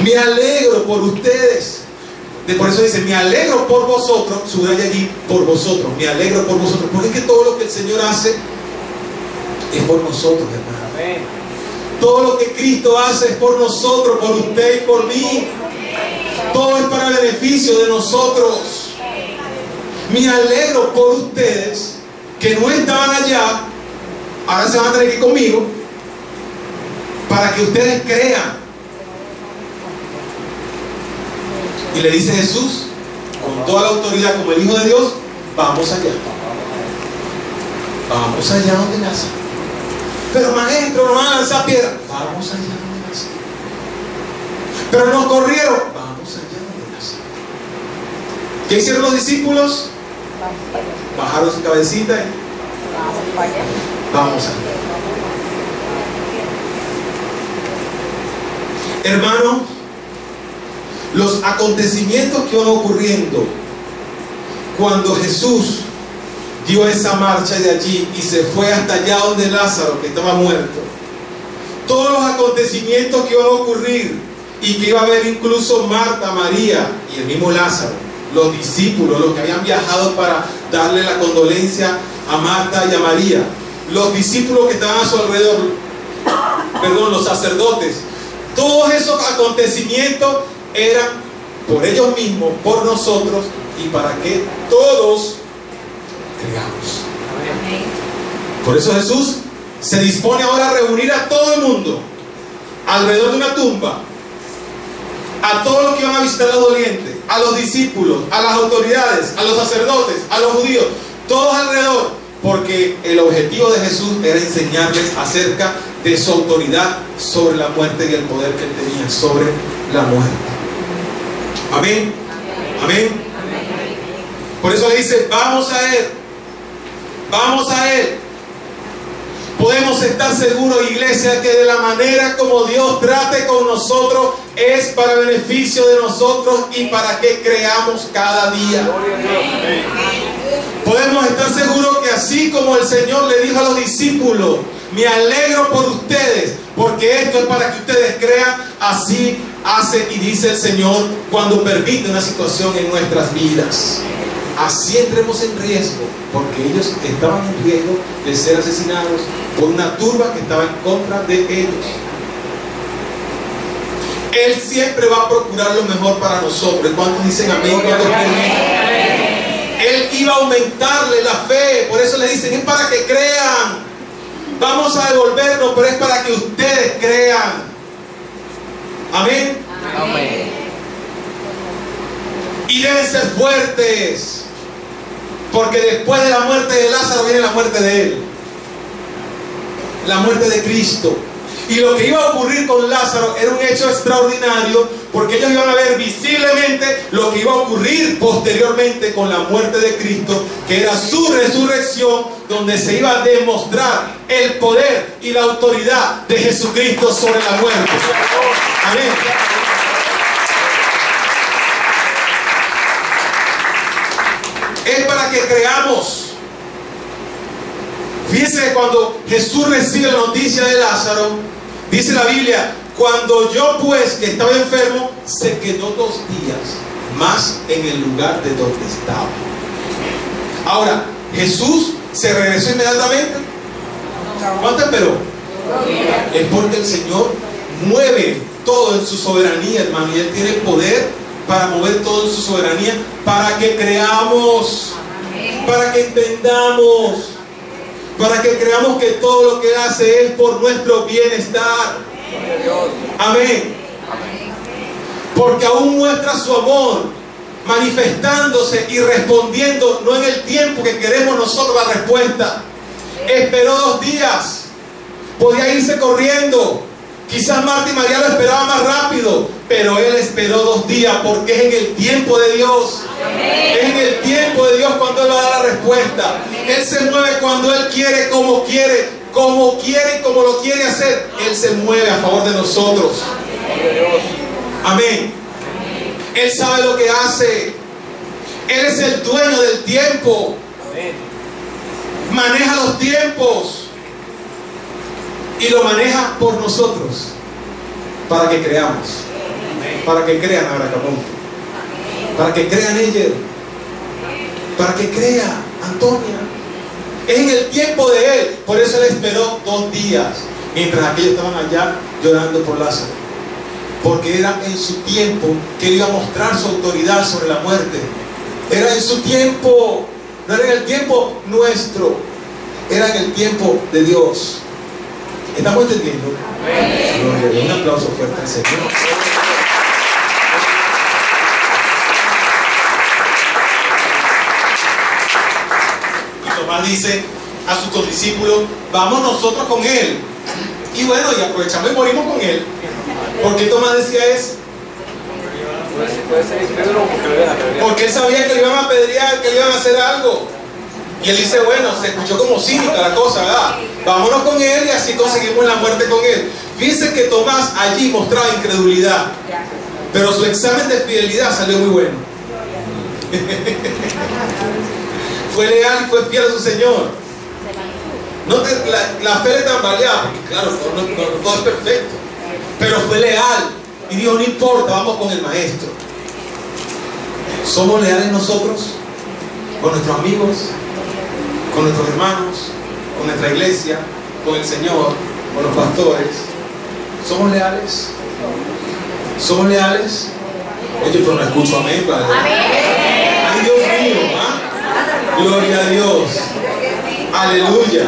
Me alegro por ustedes. Por eso dice, me alegro por vosotros. Subraya allí, por vosotros. Me alegro por vosotros. Porque es que todo lo que el Señor hace es por nosotros, hermano. Amén. Todo lo que Cristo hace es por nosotros, por usted y por mí. Todo es para el beneficio de nosotros. Me alegro por ustedes que no estaban allá. Ahora se van a tener que ir conmigo para que ustedes crean. Y le dice Jesús, con toda la autoridad como el Hijo de Dios, vamos allá. Vamos allá donde nace. Pero maestro, no van a lanzar piedra. Vamos allá donde nace. Pero nos corrieron. Vamos allá donde nace. ¿Qué hicieron los discípulos? Bajaron su cabecita y vamos allá. Hermano, los acontecimientos que van ocurriendo cuando Jesús dio esa marcha de allí y se fue hasta allá donde Lázaro, que estaba muerto, todos los acontecimientos que van a ocurrir y que iba a haber incluso Marta, María y el mismo Lázaro, los discípulos, los que habían viajado para darle la condolencia a Marta y a María, los discípulos que estaban a su alrededor, los sacerdotes. Todos esos acontecimientos eran por ellos mismos, por nosotros, y para que todos creamos. Por eso Jesús se dispone ahora a reunir a todo el mundo alrededor de una tumba, a todos los que iban a visitar a los dolientes, a los discípulos, a las autoridades, a los sacerdotes, a los judíos, todos alrededor, porque el objetivo de Jesús era enseñarles acerca de su autoridad sobre la muerte y el poder que él tenía sobre la muerte. Amén. Amén. Por eso le dice, vamos a Él. Vamos a Él. Podemos estar seguros, iglesia, que de la manera como Dios trate con nosotros es para beneficio de nosotros y para que creamos cada día. Podemos estar seguros que así como el Señor le dijo a los discípulos, me alegro por ustedes, porque esto es para que ustedes crean, así hace y dice el Señor cuando permite una situación en nuestras vidas. Así entremos en riesgo, porque ellos estaban en riesgo de ser asesinados por una turba que estaba en contra de ellos. Él siempre va a procurar lo mejor para nosotros. ¿Cuántos dicen amén? ¿Cuántos creen? Él iba a aumentarle la fe, por eso le dicen, es para que crean. Vamos a devolvernos, pero es para que ustedes crean. Amén. Amén. Y deben ser fuertes, porque después de la muerte de Lázaro viene la muerte de él, la muerte de Cristo. Y lo que iba a ocurrir con Lázaro era un hecho extraordinario, porque ellos iban a ver visiblemente lo que iba a ocurrir posteriormente con la muerte de Cristo, que era su resurrección, donde se iba a demostrar el poder y la autoridad de Jesucristo sobre la muerte. Amén. Es para que creamos. Fíjense que cuando Jesús recibe la noticia de Lázaro, dice la Biblia, cuando yo pues que estaba enfermo, se quedó 2 días más en el lugar de donde estaba. Ahora, Jesús se regresó inmediatamente. ¿Cuánto esperó? Es porque el Señor mueve todo en su soberanía, hermano, y Él tiene poder para mover todo en su soberanía, para que creamos, para que entendamos, para que creamos que todo lo que hace es por nuestro bienestar. Amén. Porque aún muestra su amor, manifestándose y respondiendo, no en el tiempo que queremos nosotros la respuesta. Esperó 2 días, podía irse corriendo. Quizás Marta y María lo esperaban más rápido, pero él esperó 2 días, porque es en el tiempo de Dios. Es en el tiempo de Dios cuando Él va a dar la respuesta. Él se mueve cuando Él quiere, como quiere y como lo quiere hacer. Él se mueve a favor de nosotros. Amén. Él sabe lo que hace. Él es el dueño del tiempo. Maneja los tiempos. Y lo maneja por nosotros, para que creamos, para que crean Abracapón, para que crean ella, para que crea Antonia. Es en el tiempo de Él. Por eso Él esperó 2 días, mientras aquellos estaban allá llorando por Lázaro, porque era en su tiempo que Él iba a mostrar su autoridad sobre la muerte. Era en su tiempo, no era en el tiempo nuestro, era en el tiempo de Dios. ¿Estamos entendiendo? Gloria, un aplauso fuerte al Señor. Y Tomás dice a sus condiscípulos, vamos nosotros con Él. Y bueno, y aprovechamos y morimos con Él. ¿Por qué Tomás decía eso? Porque él sabía que le iban a apedrear, que le iban a hacer algo. Y él dice, bueno, se escuchó como cínica la cosa, ¿verdad? Vámonos con Él y así conseguimos la muerte con Él. Fíjense que Tomás allí mostraba incredulidad, pero su examen de fidelidad salió muy bueno. Fue leal y fue fiel a su Señor. No la fe le tambaleaba, porque claro, no todo es perfecto, pero fue leal y dijo, no importa, vamos con el maestro. ¿Somos leales nosotros con nuestros amigos, con nuestros hermanos, con nuestra iglesia, con el Señor, con los pastores? ¿Somos leales? ¿Somos leales? Oye, pero no escucho amén, Padre. Ay, Dios mío, ¿ah? Gloria a Dios. Aleluya.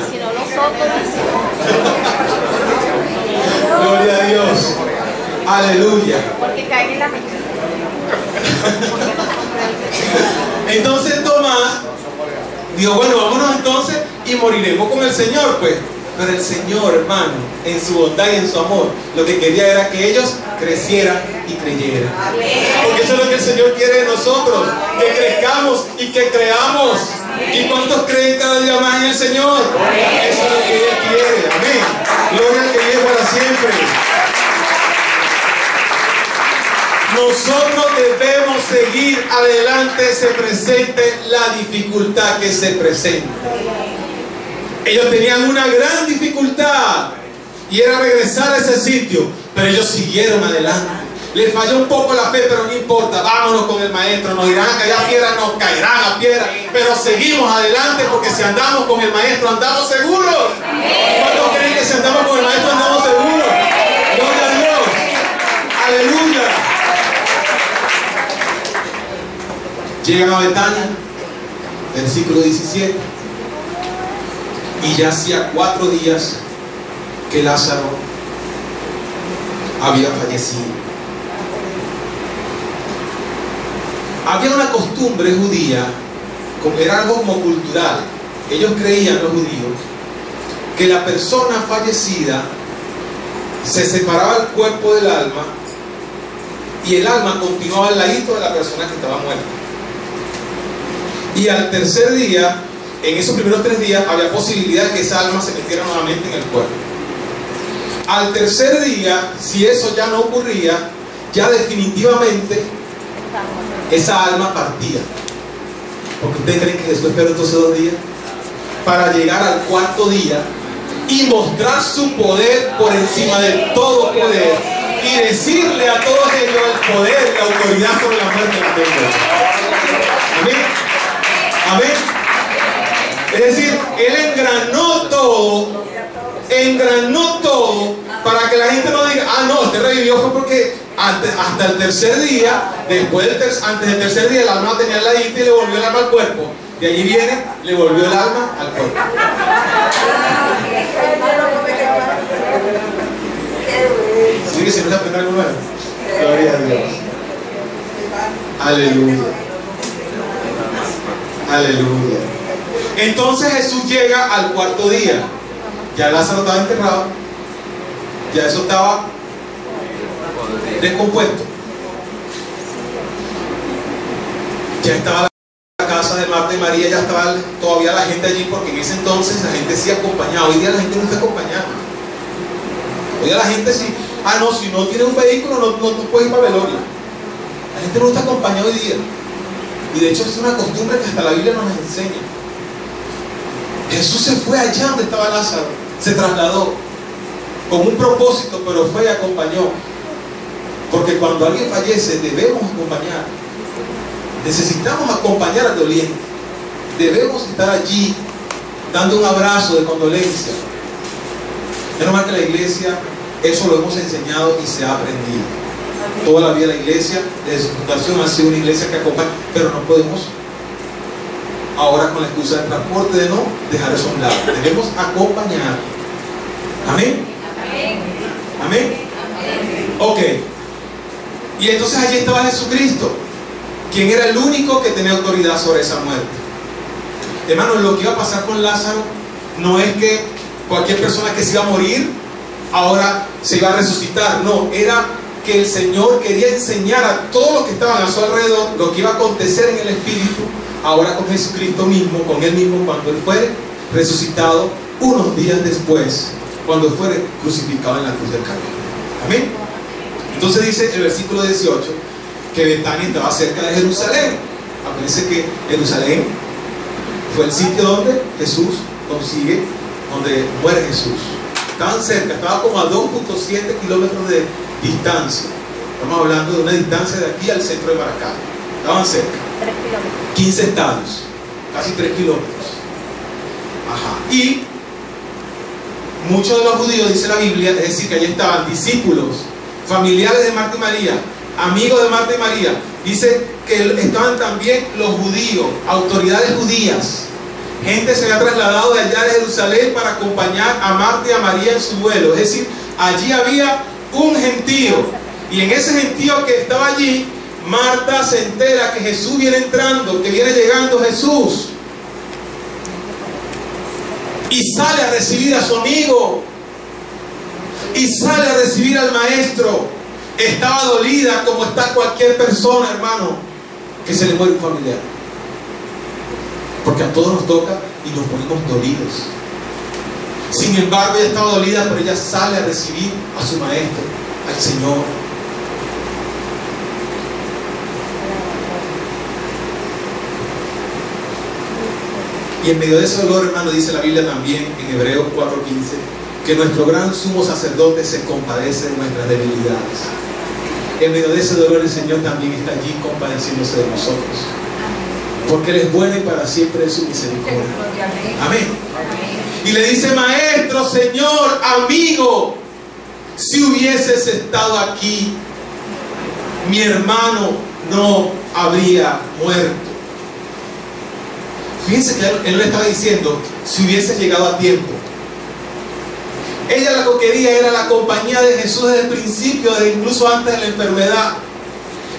Gloria a Dios. Aleluya. Porque caen en la mente. Entonces Tomás dijo, bueno, vámonos entonces y moriremos con el Señor, pues. Pero el Señor, hermano, en su bondad y en su amor, lo que quería era que ellos crecieran y creyeran. Porque eso es lo que el Señor quiere de nosotros, que crezcamos y que creamos. ¿Y cuántos creen cada día más en el Señor? Eso es lo que Él quiere. Amén. Gloria al que vive para siempre. Nosotros debemos seguir adelante, se presente la dificultad que se presente. Ellos tenían una gran dificultad y era regresar a ese sitio, pero ellos siguieron adelante. Les falló un poco la fe, pero no importa, vámonos con el maestro. Nos dirán a caer a piedra, nos caerán a piedra, pero seguimos adelante, porque si andamos con el maestro andamos seguros. ¿Cuántos creen que si andamos con el maestro andamos seguros? Gloria a Dios. Aleluya. Llegan a Betania, versículo 17, y ya hacía 4 días que Lázaro había fallecido. Había una costumbre judía, era algo como cultural. Ellos creían, los judíos, que la persona fallecida se separaba el cuerpo del alma y el alma continuaba al ladito de la persona que estaba muerta. Y al tercer día, en esos primeros 3 días, había posibilidad de que esa alma se metiera nuevamente en el cuerpo. Al tercer día, si eso ya no ocurría, ya definitivamente esa alma partía. Porque ustedes creen que Jesús esperó entonces 2 días para llegar al 4.º día y mostrar su poder por encima de todo poder y decirle a todos ellos el poder, la autoridad sobre la muerte que tengo. Amén. Amén. Es decir, Él engranó todo para que la gente no diga, ah, no, este revivió fue porque hasta el tercer día, antes del tercer día, el alma tenía el ladito y le volvió el alma al cuerpo. De allí viene, le volvió el alma al cuerpo. ¿Sí que siempre se aprende algo nuevo? Gloria a Dios. Aleluya. Aleluya. Entonces Jesús llega al 4.º día. Ya Lázaro estaba enterrado. Ya eso estaba descompuesto. Ya estaba la casa de Marta y María, ya estaba todavía la gente allí, porque en ese entonces la gente sí acompañaba. Hoy día la gente no está acompañada. Hoy día la gente sí, no, si no tiene un vehículo no puede ir para veloria. La gente no está acompañada hoy día. Y de hecho es una costumbre que hasta la Biblia nos enseña. Jesús se fue allá donde estaba Lázaro, se trasladó con un propósito, pero fue y acompañó. Porque cuando alguien fallece debemos acompañar. Necesitamos acompañar al doliente. Debemos estar allí dando un abrazo de condolencia. Es normal que la iglesia, eso lo hemos enseñado y se ha aprendido. Toda la vida la iglesia, desde su fundación, ha sido una iglesia que acompaña, pero no podemos ahora con la excusa del transporte de no dejar eso a un lado. Debemos acompañar. Amén. Amén. Ok. Y entonces allí estaba Jesucristo, quien era el único que tenía autoridad sobre esa muerte. Hermanos, lo que iba a pasar con Lázaro no es que cualquier persona que se iba a morir ahora se iba a resucitar. No, era que el Señor quería enseñar a todos los que estaban a su alrededor lo que iba a acontecer en el Espíritu ahora con Jesucristo mismo, con Él mismo, cuando Él fuere resucitado unos días después, cuando fuere crucificado en la cruz del Calvario. Amén. Entonces dice el versículo 18 que Betania estaba cerca de Jerusalén. Acuérdense que Jerusalén fue el sitio donde Jesús consigue, donde muere Jesús. Estaban cerca, estaba como a 2.7 kilómetros de distancia. Estamos hablando de una distancia de aquí al centro de Maracay. Estaban cerca. 3 kilómetros. 15 estadios, casi 3 kilómetros. Ajá. Y muchos de los judíos, dice la Biblia, es decir, que allí estaban discípulos, familiares de Marta y María, amigos de Marta y María. Dice que estaban también los judíos, autoridades judías. Gente se había trasladado de allá de Jerusalén para acompañar a Marta y a María en su vuelo. Es decir, allí había un gentío. Y en ese gentío que estaba allí, Marta se entera que Jesús viene entrando, que viene llegando Jesús. Y sale a recibir a su amigo. Y sale a recibir al maestro. Estaba dolida como está cualquier persona, hermano, que se le muere un familiar. Porque a todos nos toca y nos ponemos dolidos. Sin embargo, ella estaba dolida, pero ella sale a recibir a su maestro, al Señor. Y en medio de ese dolor, hermano, dice la Biblia también en Hebreos 4:15, que nuestro gran sumo sacerdote se compadece de nuestras debilidades. En medio de ese dolor, el Señor también está allí compadeciéndose de nosotros. Porque Él es bueno y para siempre es su misericordia. Amén. Y le dice: maestro, Señor, amigo, si hubieses estado aquí, mi hermano no habría muerto. Fíjense que él le estaba diciendo: si hubiese llegado a tiempo. Ella lo que quería era la compañía de Jesús desde el principio, desde incluso antes de la enfermedad.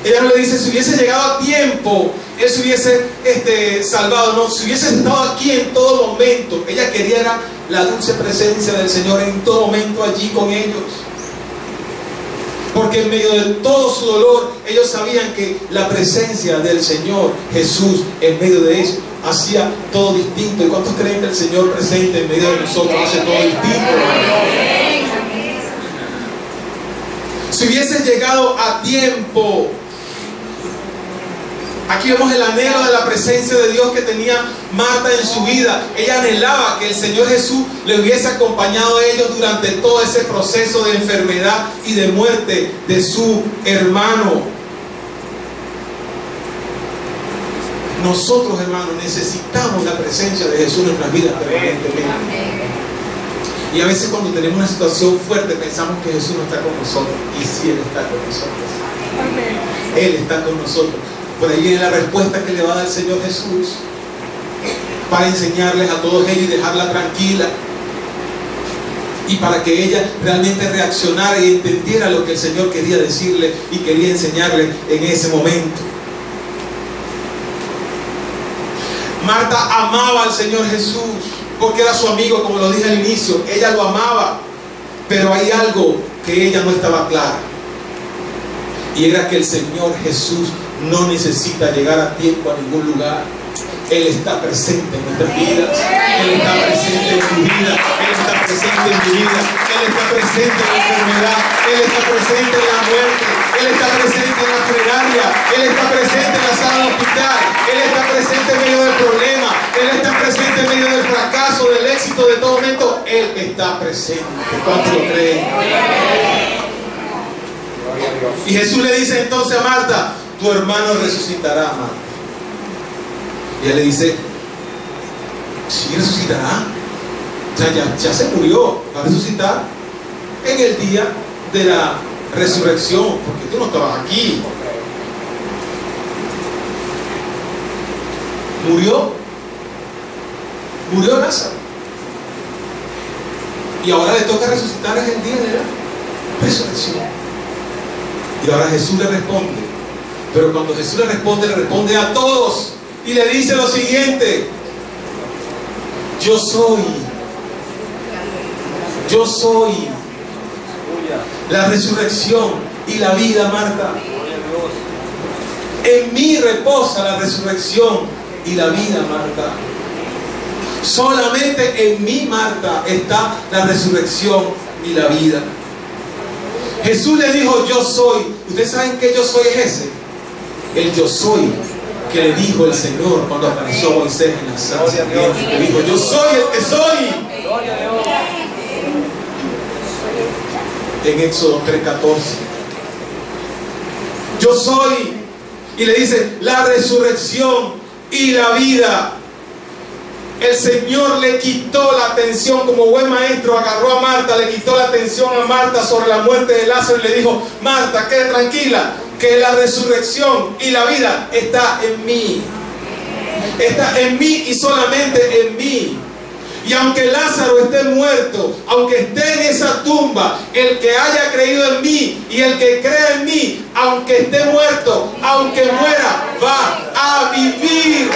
Ella no le dice: si hubiese llegado a tiempo, Él se hubiese salvado. No, si hubiese estado aquí en todo momento. Ella quería era la dulce presencia del Señor en todo momento allí con ellos. Porque en medio de todo su dolor, ellos sabían que la presencia del Señor Jesús en medio de eso hacía todo distinto. ¿Y cuántos creen que el Señor presente en medio de nosotros hace todo distinto? Si hubiese llegado a tiempo. Aquí vemos el anhelo de la presencia de Dios que tenía Marta en su vida. Ella anhelaba que el Señor Jesús le hubiese acompañado a ellos durante todo ese proceso de enfermedad y de muerte de su hermano. Nosotros, hermanos, necesitamos la presencia de Jesús en nuestras vidas permanentemente. Y a veces cuando tenemos una situación fuerte pensamos que Jesús no está con nosotros. Y sí, Él está con nosotros. Él está con nosotros. Por ahí viene la respuesta que le va a dar el Señor Jesús para enseñarles a todos ellos y dejarla tranquila, y para que ella realmente reaccionara y entendiera lo que el Señor quería decirle y quería enseñarle en ese momento. Marta amaba al Señor Jesús porque era su amigo, como lo dije al inicio. Ella lo amaba, pero hay algo que ella no estaba clara, y era que el Señor Jesús no necesita llegar a tiempo a ningún lugar. Él está presente en nuestras vidas. Él está presente en tu vida. Él está presente en mi vida. Él está presente en la enfermedad. Él está presente en la muerte. Él está presente en la plegaria. Él está presente en la sala de hospital. Él está presente en medio del problema. Él está presente en medio del fracaso, del éxito, de todo momento. Él está presente. ¿Cuántos lo creen? Y Jesús le dice entonces a Marta: tu hermano resucitará, Marta. Y ella le dice: ¿sí resucitará? O sea, ya se murió, va a resucitar en el día de la resurrección, porque tú no estabas aquí. Murió Lázaro, y ahora le toca resucitar en el día de la resurrección. Y ahora Jesús le responde, pero cuando Jesús le responde a todos y le dice lo siguiente: yo soy la resurrección y la vida, Marta. En mí reposa la resurrección y la vida, Marta. Solamente en mí, Marta, está la resurrección y la vida. Jesús le dijo: yo soy. ¿Ustedes saben qué yo soy es ese? El yo soy que le dijo el Señor cuando apareció a Moisés en la zarza. Le dijo: yo soy el que soy. En Éxodo 3:14. Yo soy, y le dice, la resurrección y la vida. El Señor le quitó la atención, como buen maestro, agarró a Marta, le quitó la atención a Marta sobre la muerte de Lázaro y le dijo: Marta, quede tranquila, que la resurrección y la vida está en mí. Está en mí y solamente en mí. Y aunque Lázaro esté muerto, aunque esté en esa tumba, el que haya creído en mí y el que crea en mí, aunque esté muerto, aunque muera, va a vivir.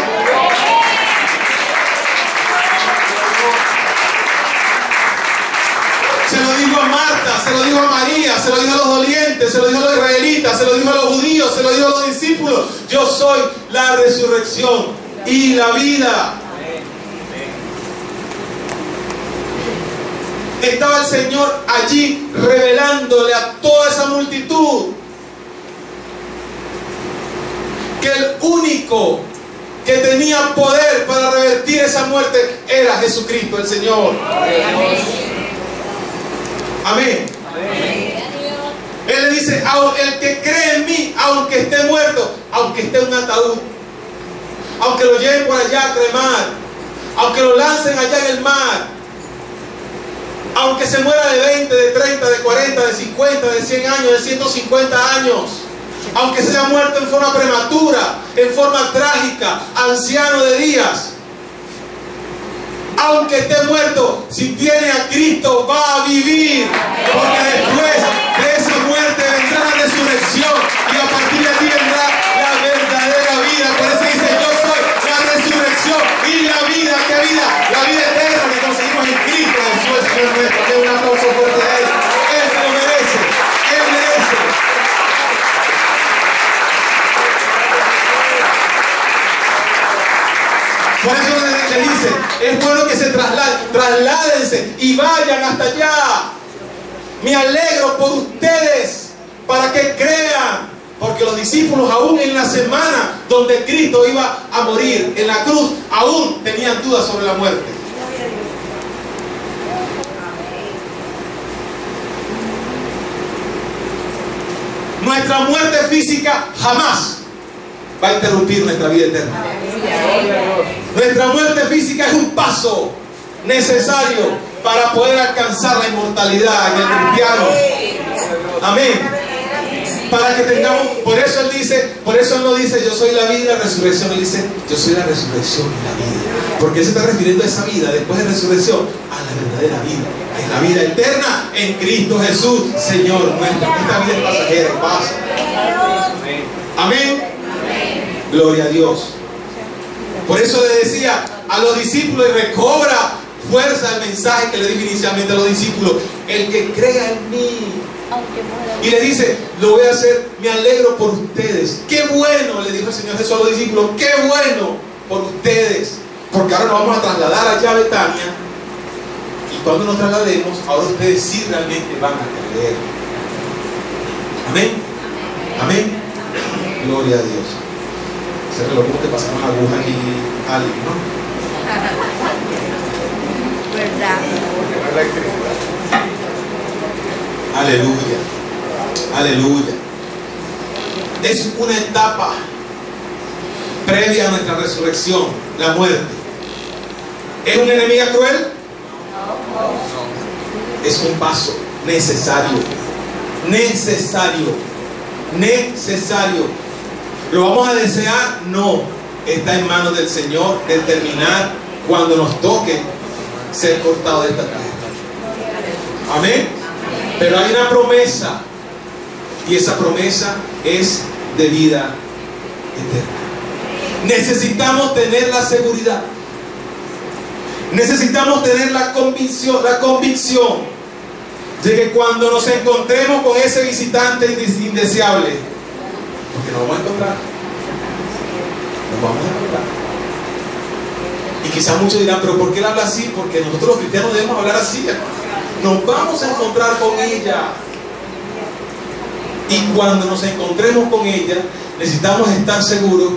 Se lo dijo a Marta, se lo dijo a María, se lo dijo a los dolientes, se lo dijo a los israelitas, se lo dijo a los judíos, se lo dijo a los discípulos. Yo soy la resurrección y la vida. Estaba el Señor allí revelándole a toda esa multitud que el único que tenía poder para revertir esa muerte era Jesucristo, el Señor. Amén. Él le dice: el que cree en mí, aunque esté muerto, aunque esté en un ataúd, aunque lo lleven por allá a cremar, aunque lo lancen allá en el mar, aunque se muera de 20, de 30, de 40, de 50, de 100 años, de 150 años, aunque se haya muerto en forma prematura, en forma trágica, anciano de días, aunque esté muerto, si tiene a Cristo va a vivir, porque después de esa muerte vendrá la resurrección y a partir de aquí vendrá la verdadera vida. Por eso dice: yo soy la resurrección y la vida. ¿Qué vida? La vida eterna que conseguimos en Cristo Jesús, Señor nuestro. Que un aplauso fuerte a Él. Él se lo merece. Él merece. Por eso le dice: es bueno que se trasládense y vayan hasta allá. Me alegro por ustedes para que crean, porque los discípulos aún en la semana donde Cristo iba a morir en la cruz, aún tenían dudas sobre la muerte. Nuestra muerte física jamás va a interrumpir nuestra vida eterna. Nuestra muerte física es un paso necesario para poder alcanzar la inmortalidad en el cristiano. Amén. Para que tengamos, por eso Él dice, por eso Él no dice: yo soy la vida y la resurrección. Él dice: yo soy la resurrección y la vida. Porque Él se está refiriendo a esa vida después de resurrección, a la verdadera vida, que es la vida eterna en Cristo Jesús, Señor nuestro. Esta vida es pasajera y pasa. Amén. Gloria a Dios. Por eso le decía a los discípulos, y recobra fuerza el mensaje que le dije inicialmente a los discípulos: el que crea en mí. Y le dice: lo voy a hacer, me alegro por ustedes. Qué bueno, le dijo el Señor Jesús a los discípulos, qué bueno por ustedes, porque ahora nos vamos a trasladar allá a Betania, y cuando nos traslademos, ahora ustedes sí realmente van a creer. Amén. Amén. Gloria a Dios. Se reloj como que pasamos aguja aquí a alguien, ¿no? ¿Verdad? Porque no es electricidad. Aleluya. Aleluya. Es una etapa previa a nuestra resurrección, la muerte. ¿Es una enemiga cruel? No. Es un paso necesario. Necesario. Necesario. ¿Lo vamos a desear? No. Está en manos del Señor determinar cuando nos toque ser cortado de esta tierra. Amén. Pero hay una promesa, y esa promesa es de vida eterna. Necesitamos tener la seguridad, necesitamos tener la convicción de que cuando nos encontremos con ese visitante indeseable, porque nos vamos a encontrar, y quizás muchos dirán: pero ¿por qué él habla así? Porque nosotros los cristianos debemos hablar así, hermano. Nos vamos a encontrar con ella, y cuando nos encontremos con ella, necesitamos estar seguros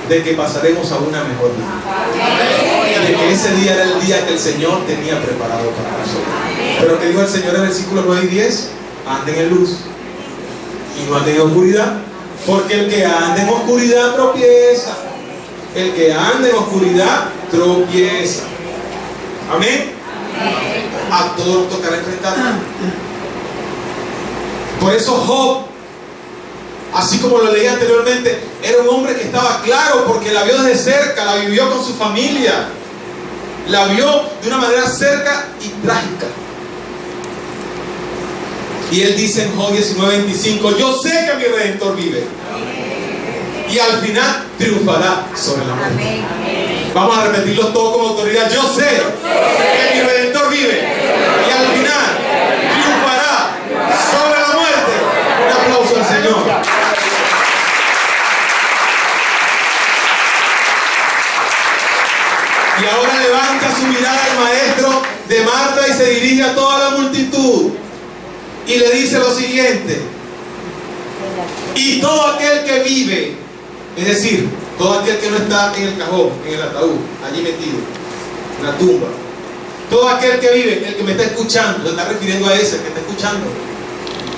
de que pasaremos a una mejor vida, de que ese día era el día que el Señor tenía preparado para nosotros. Pero que dijo el Señor en versículos 9 y 10: anden en luz, y no anda en oscuridad, porque el que anda en oscuridad tropieza. El que anda en oscuridad tropieza. Amén. A todos nos tocará enfrentar. Por eso Job, así como lo leí anteriormente, era un hombre que estaba claro porque la vio desde cerca, la vivió con su familia, la vio de una manera cerca y trágica. Y él dice en Job 19:25: yo sé que mi Redentor vive y al final triunfará sobre la muerte. Vamos a repetirlo todo con autoridad. Yo sé que mi Redentor vive y al final triunfará sobre la muerte. Un aplauso al Señor. Y ahora levanta su mirada al maestro de Marta y se dirige a toda la multitud y le dice lo siguiente: y todo aquel que vive, es decir, todo aquel que no está en el cajón, en el ataúd, allí metido, en la tumba, todo aquel que vive, el que me está escuchando, se está refiriendo a ese que está escuchando,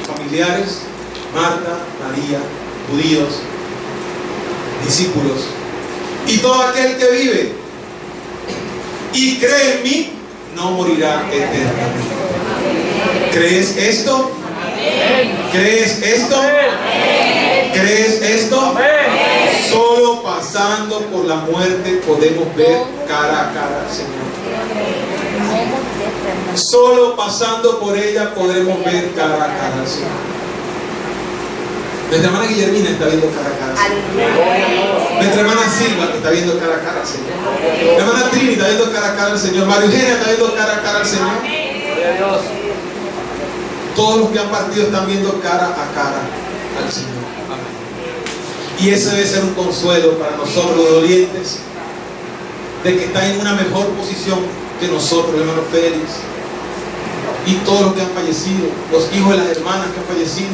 familiares, Marta, María, judíos, discípulos, y todo aquel que vive y cree en mí, no morirá eternamente. ¿Crees esto? ¿Crees esto? ¿Crees esto? Solo pasando por la muerte podemos ver cara a cara al Señor. Solo pasando por ella podremos ver cara a cara al Señor. Nuestra hermana Guillermina está viendo cara a cara al Señor. Nuestra hermana Silva está viendo cara a cara al Señor. La hermana Trini está viendo cara a cara al Señor. María Eugenia está viendo cara a cara al Señor. Gloria a Dios. Todos los que han partido están viendo cara a cara al Señor. Y ese debe ser un consuelo para nosotros los dolientes, de que están en una mejor posición que nosotros, el hermano Félix, y todos los que han fallecido, los hijos de las hermanas que han fallecido,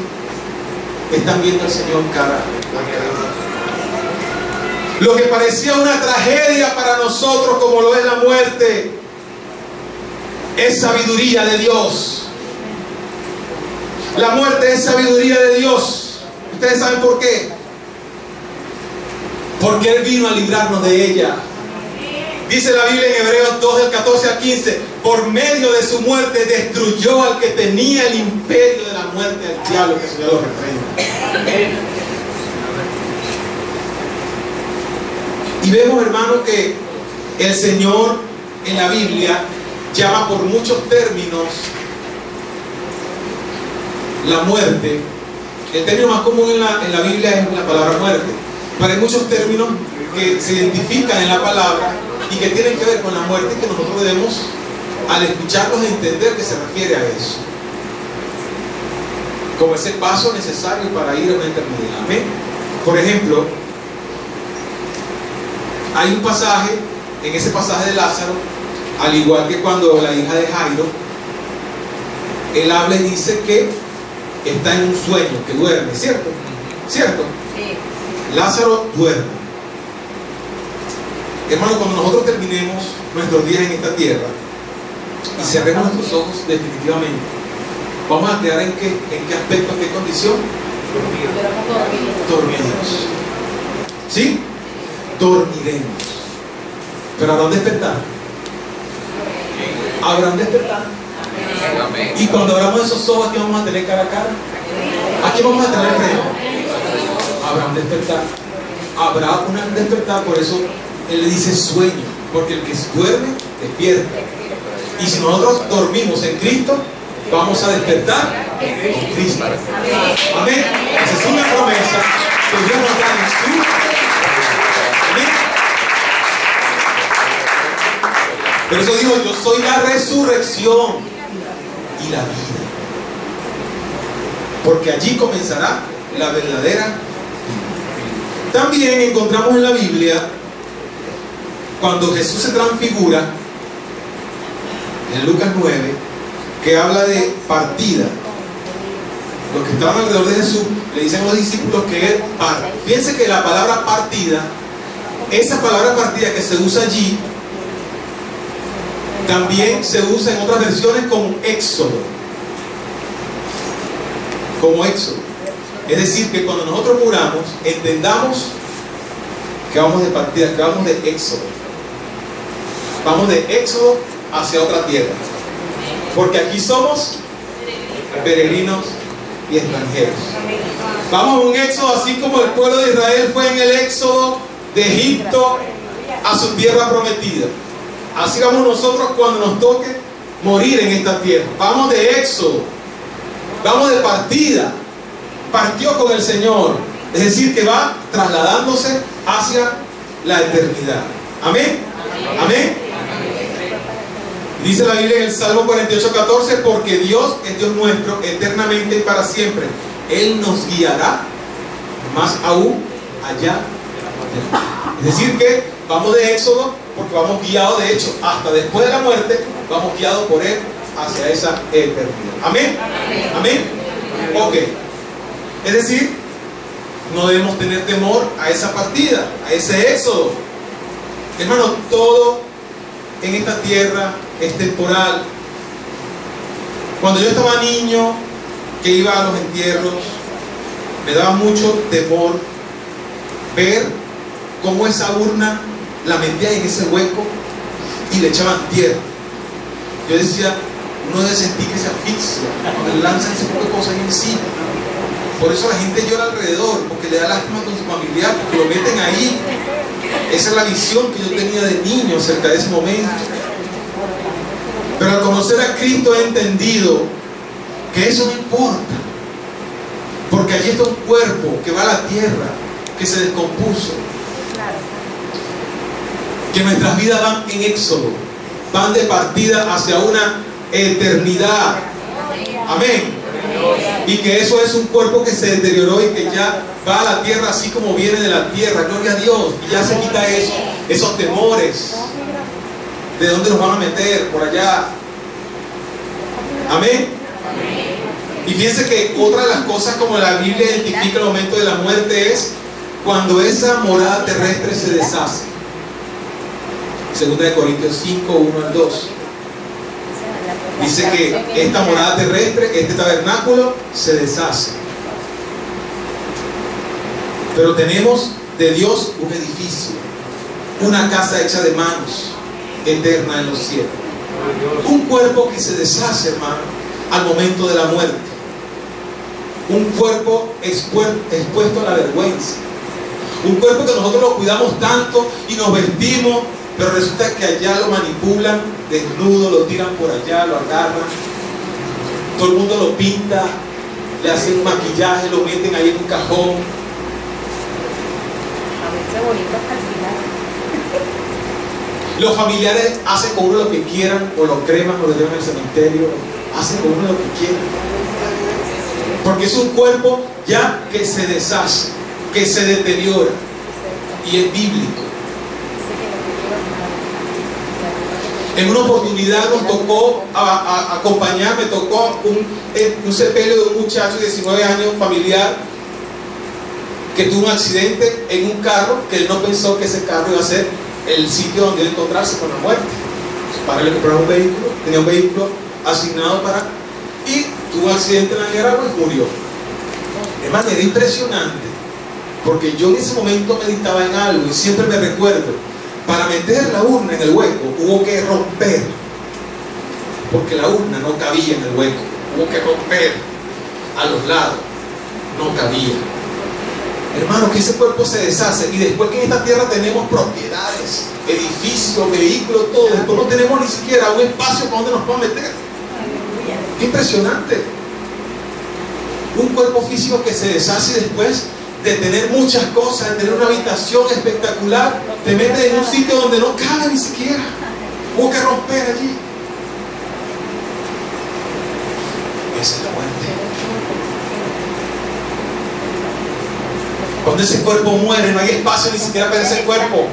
están viendo al Señor cara a cara. Lo que parecía una tragedia para nosotros, como lo es la muerte, es sabiduría de Dios. La muerte es sabiduría de Dios. ¿Ustedes saben por qué? Porque Él vino a librarnos de ella. Dice la Biblia en Hebreos 2, del 14 al 15: por medio de su muerte destruyó al que tenía el imperio de la muerte, al diablo, que Señor lo reprenda. Y vemos, hermano, que el Señor en la Biblia llama por muchos términos la muerte. El término más común en la Biblia es la palabra muerte, pero hay muchos términos que se identifican en la palabra y que tienen que ver con la muerte, que nosotros debemos, al escucharlos, entender que se refiere a eso, como ese paso necesario para ir a una eternidad. ¿Amén? Por ejemplo, hay un pasaje, en ese pasaje de Lázaro, al igual que cuando la hija de Jairo, él habla y dice que está en un sueño, que duerme, ¿cierto? ¿Cierto? Sí. Lázaro duerme. Hermano, cuando nosotros terminemos nuestros días en esta tierra y cerremos nuestros ojos definitivamente, vamos a quedar en qué aspecto, en qué condición? Dormiremos. ¿Sí? Dormiremos. Pero habrán despertar. Habrán despertar. Y cuando abramos esos ojos, ¿aquí vamos a tener cara a cara? Aquí vamos a tener frente. Habrá un despertar. Habrá un despertar. Por eso Él le dice sueño, porque el que duerme despierta. Y si nosotros dormimos en Cristo, vamos a despertar en Cristo. Amén. Esa es una promesa que Dios nos da en su. Amén. Por eso dijo: yo soy la resurrección y la vida, porque allí comenzará la verdadera vida. También encontramos en la Biblia, cuando Jesús se transfigura, en Lucas 9, que habla de partida. Los que estaban alrededor de Jesús le dicen a los discípulos que Él parte. Fíjense que la palabra partida, esa palabra partida que se usa allí, también se usa en otras versiones como éxodo. Como éxodo. Es decir, que cuando nosotros muramos, entendamos que vamos de partida, que vamos de éxodo. Vamos de éxodo hacia otra tierra. Porque aquí somos peregrinos y extranjeros. Vamos a un éxodo así como el pueblo de Israel fue en el éxodo de Egipto a su tierra prometida. Así vamos nosotros cuando nos toque morir en esta tierra. Vamos de éxodo, vamos de partida. Partió con el Señor, es decir, que va trasladándose hacia la eternidad. Amén. Amén. Dice la Biblia en el Salmo 48:14, porque Dios es Dios nuestro eternamente y para siempre. Él nos guiará más aún allá. Es decir, que vamos de éxodo porque vamos guiados, de hecho, hasta después de la muerte, vamos guiados por Él hacia esa eternidad. Amén. Amén. Ok. Es decir, no debemos tener temor a esa partida, a ese éxodo. Hermano, todo en esta tierra es temporal. Cuando yo estaba niño, que iba a los entierros, me daba mucho temor ver cómo esa urna la metían en ese hueco y le echaban tierra. Yo decía, uno debe sentir que se asfixia cuando le lanzan ese tipo de cosas ahí encima. Por eso la gente llora alrededor, porque le da lástima con su familiar, porque lo meten ahí. Esa es la visión que yo tenía de niño acerca de ese momento. Pero al conocer a Cristo he entendido que eso no importa, porque allí está un cuerpo que va a la tierra, que se descompuso, que nuestras vidas van en éxodo, van de partida hacia una eternidad. Amén. Y que eso es un cuerpo que se deterioró y que ya va a la tierra así como viene de la tierra. Gloria a Dios. Y ya se quita eso, esos temores. ¿De dónde nos van a meter? Por allá. Amén. Y fíjense que otra de las cosas como la Biblia identifica el momento de la muerte es cuando esa morada terrestre se deshace. 2 Corintios 5, 1 al 2. Dice que esta morada terrestre, este tabernáculo, se deshace. Pero tenemos de Dios un edificio, una casa hecha de manos, eterna en los cielos. Un cuerpo que se deshace, hermano, al momento de la muerte. Un cuerpo expuesto a la vergüenza. Un cuerpo que nosotros lo cuidamos tanto y nos vestimos, pero resulta que allá lo manipulan desnudo, lo tiran por allá, lo agarran. Todo el mundo lo pinta, le hacen un maquillaje, lo meten ahí en un cajón. Los familiares hacen con uno lo que quieran, o lo creman, o lo llevan al cementerio, hacen con uno lo que quieran. Porque es un cuerpo ya que se deshace, que se deteriora, y es bíblico. En una oportunidad nos tocó acompañar, me tocó un sepelio de un muchacho de 19 años, familiar, que tuvo un accidente en un carro, que él no pensó que ese carro iba a ser el sitio donde él encontrarse con la muerte. Su padre le compró un vehículo, tenía un vehículo asignado para... y tuvo un accidente en la Nicaragua y murió. De manera impresionante, porque yo en ese momento meditaba en algo y siempre me recuerdo, para meter la urna en el hueco hubo que romper, porque la urna no cabía en el hueco, hubo que romper a los lados, no cabía. Hermano, que ese cuerpo se deshace y después que en esta tierra tenemos propiedades, edificios, vehículos, todo, después no tenemos ni siquiera un espacio para donde nos podamos meter. Qué impresionante. Un cuerpo físico que se deshace y después de tener muchas cosas, de tener una habitación espectacular, te metes en un sitio donde no cabe ni siquiera. Hubo que romper allí. Esa es la muerte. Cuando ese cuerpo muere, no hay espacio ni siquiera para ese cuerpo.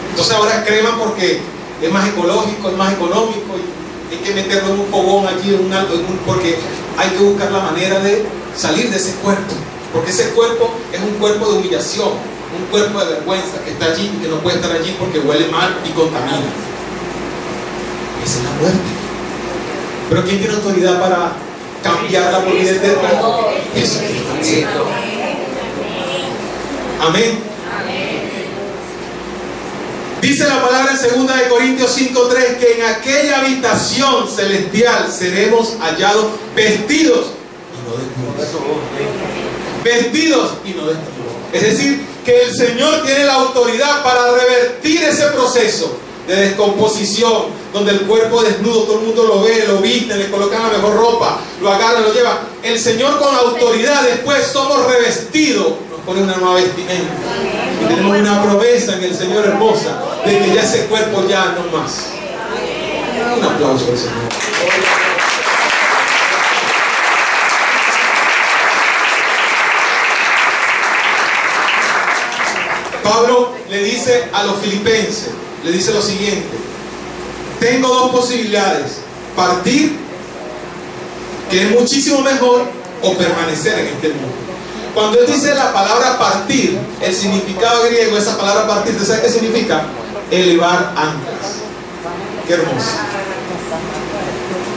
Entonces ahora creman porque es más ecológico, es más económico, y hay que meterlo en un fogón allí, porque hay que buscar la manera de salir de ese cuerpo. Porque ese cuerpo es un cuerpo de humillación, un cuerpo de vergüenza que está allí y que no puede estar allí porque huele mal y contamina. Esa es la muerte. Pero ¿quién tiene autoridad para cambiarla por vida eterna. Jesucristo. Amén. Dice la palabra en 2 Corintios 5:3 que en aquella habitación celestial seremos hallados vestidos y no desnudos. Vestidos y no desnudos. Es decir, que el Señor tiene la autoridad para revertir ese proceso de descomposición, donde el cuerpo desnudo, todo el mundo lo ve, lo viste, le colocan la mejor ropa, lo agarran, lo llevan. El Señor con autoridad, después somos revestidos, nos pone una nueva vestimenta. Y tenemos una promesa en el Señor hermosa, de que ya ese cuerpo ya no más. Un aplauso al Señor. Pablo le dice a los filipenses, le dice lo siguiente: tengo dos posibilidades, partir, que es muchísimo mejor, o permanecer en este mundo. Cuando él dice la palabra partir, el significado griego de esa palabra partir, ¿tú sabes qué significa? Elevar anclas. Qué hermoso.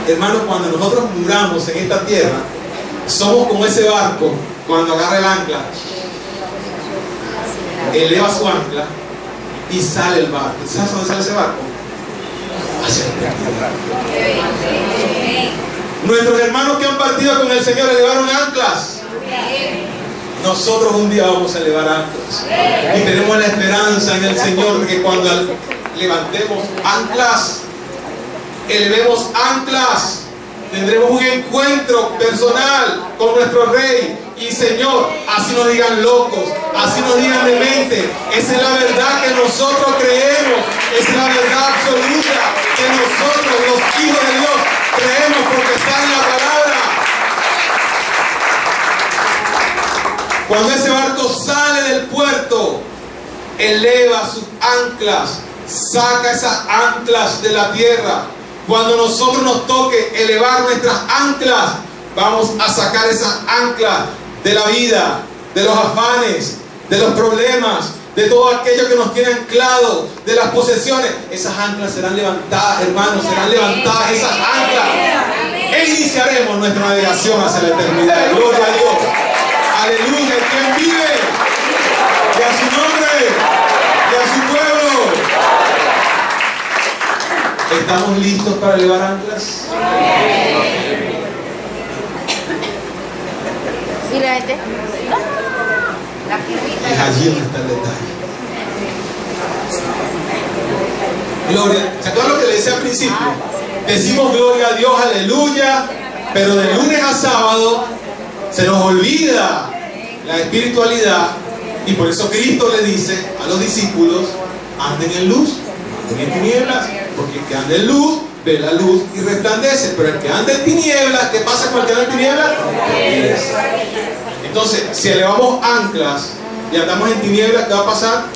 Hermanos, cuando nosotros muramos en esta tierra, somos como ese barco cuando agarra el ancla, eleva su ancla y sale el barco. ¿Sabes dónde sale ese barco? Hacia el cielo. Nuestros hermanos que han partido con el Señor elevaron anclas. Nosotros un día vamos a elevar anclas. Y tenemos la esperanza en el Señor de que cuando levantemos anclas, elevemos anclas, tendremos un encuentro personal con nuestro Rey. Y Señor, así nos digan locos, así nos digan demente, esa es la verdad que nosotros creemos, esa es la verdad absoluta que nosotros, los hijos de Dios, creemos porque está en la palabra. Cuando ese barco sale del puerto, eleva sus anclas, saca esas anclas de la tierra. Cuando nosotros nos toque elevar nuestras anclas, vamos a sacar esas anclas de la vida, de los afanes, de los problemas, de todo aquello que nos tiene anclados, de las posesiones. Esas anclas serán levantadas, hermanos, serán levantadas esas anclas. E iniciaremos nuestra navegación hacia la eternidad. Gloria a Dios. Aleluya. ¿Quién vive? Y a su nombre, y a su pueblo. ¿Estamos listos para elevar anclas? Mira este. Es allí donde está el detalle. Gloria. ¿Se acuerdan lo que le decía al principio? Decimos gloria a Dios, aleluya, pero de lunes a sábado se nos olvida la espiritualidad, y por eso Cristo le dice a los discípulos: anden en luz, anden en tinieblas, porque el que anda en luz ve la luz y resplandece, pero el que anda en tinieblas, ¿qué pasa con el que anda en tinieblas? Entonces, si elevamos anclas y andamos en tinieblas, ¿qué va a pasar?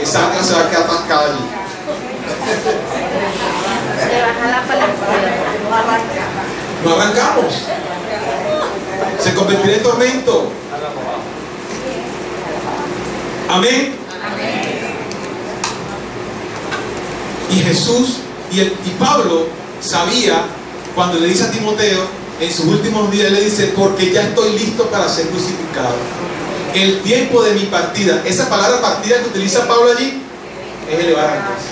Esa ancla se va a quedar atascada allí. No arrancamos. Se convertirá en tormento. Amén. Y Jesús y Pablo sabía, cuando le dice a Timoteo en sus últimos días, le dice: porque ya estoy listo para ser crucificado. El tiempo de mi partida, esa palabra partida que utiliza Pablo allí, es elevar anclas.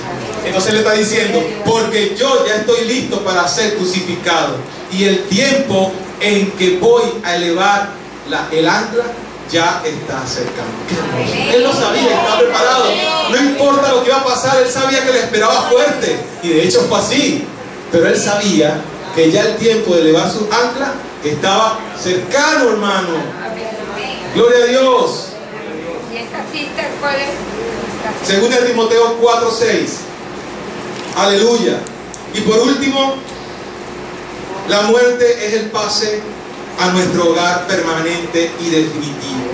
Entonces le está diciendo: porque yo ya estoy listo para ser crucificado, y el tiempo en que voy a elevar el ancla ya está cercano. Él lo sabía, estaba preparado. No importa lo que iba a pasar, él sabía que le esperaba fuerte, y de hecho fue así. Pero él sabía que ya el tiempo de elevar sus anclas estaba cercano, hermano. Gloria a Dios. ¿Y esta cita cuál es? Según el Timoteo 4:6. Aleluya. Y por último, la muerte es el pase a nuestro hogar permanente y definitivo.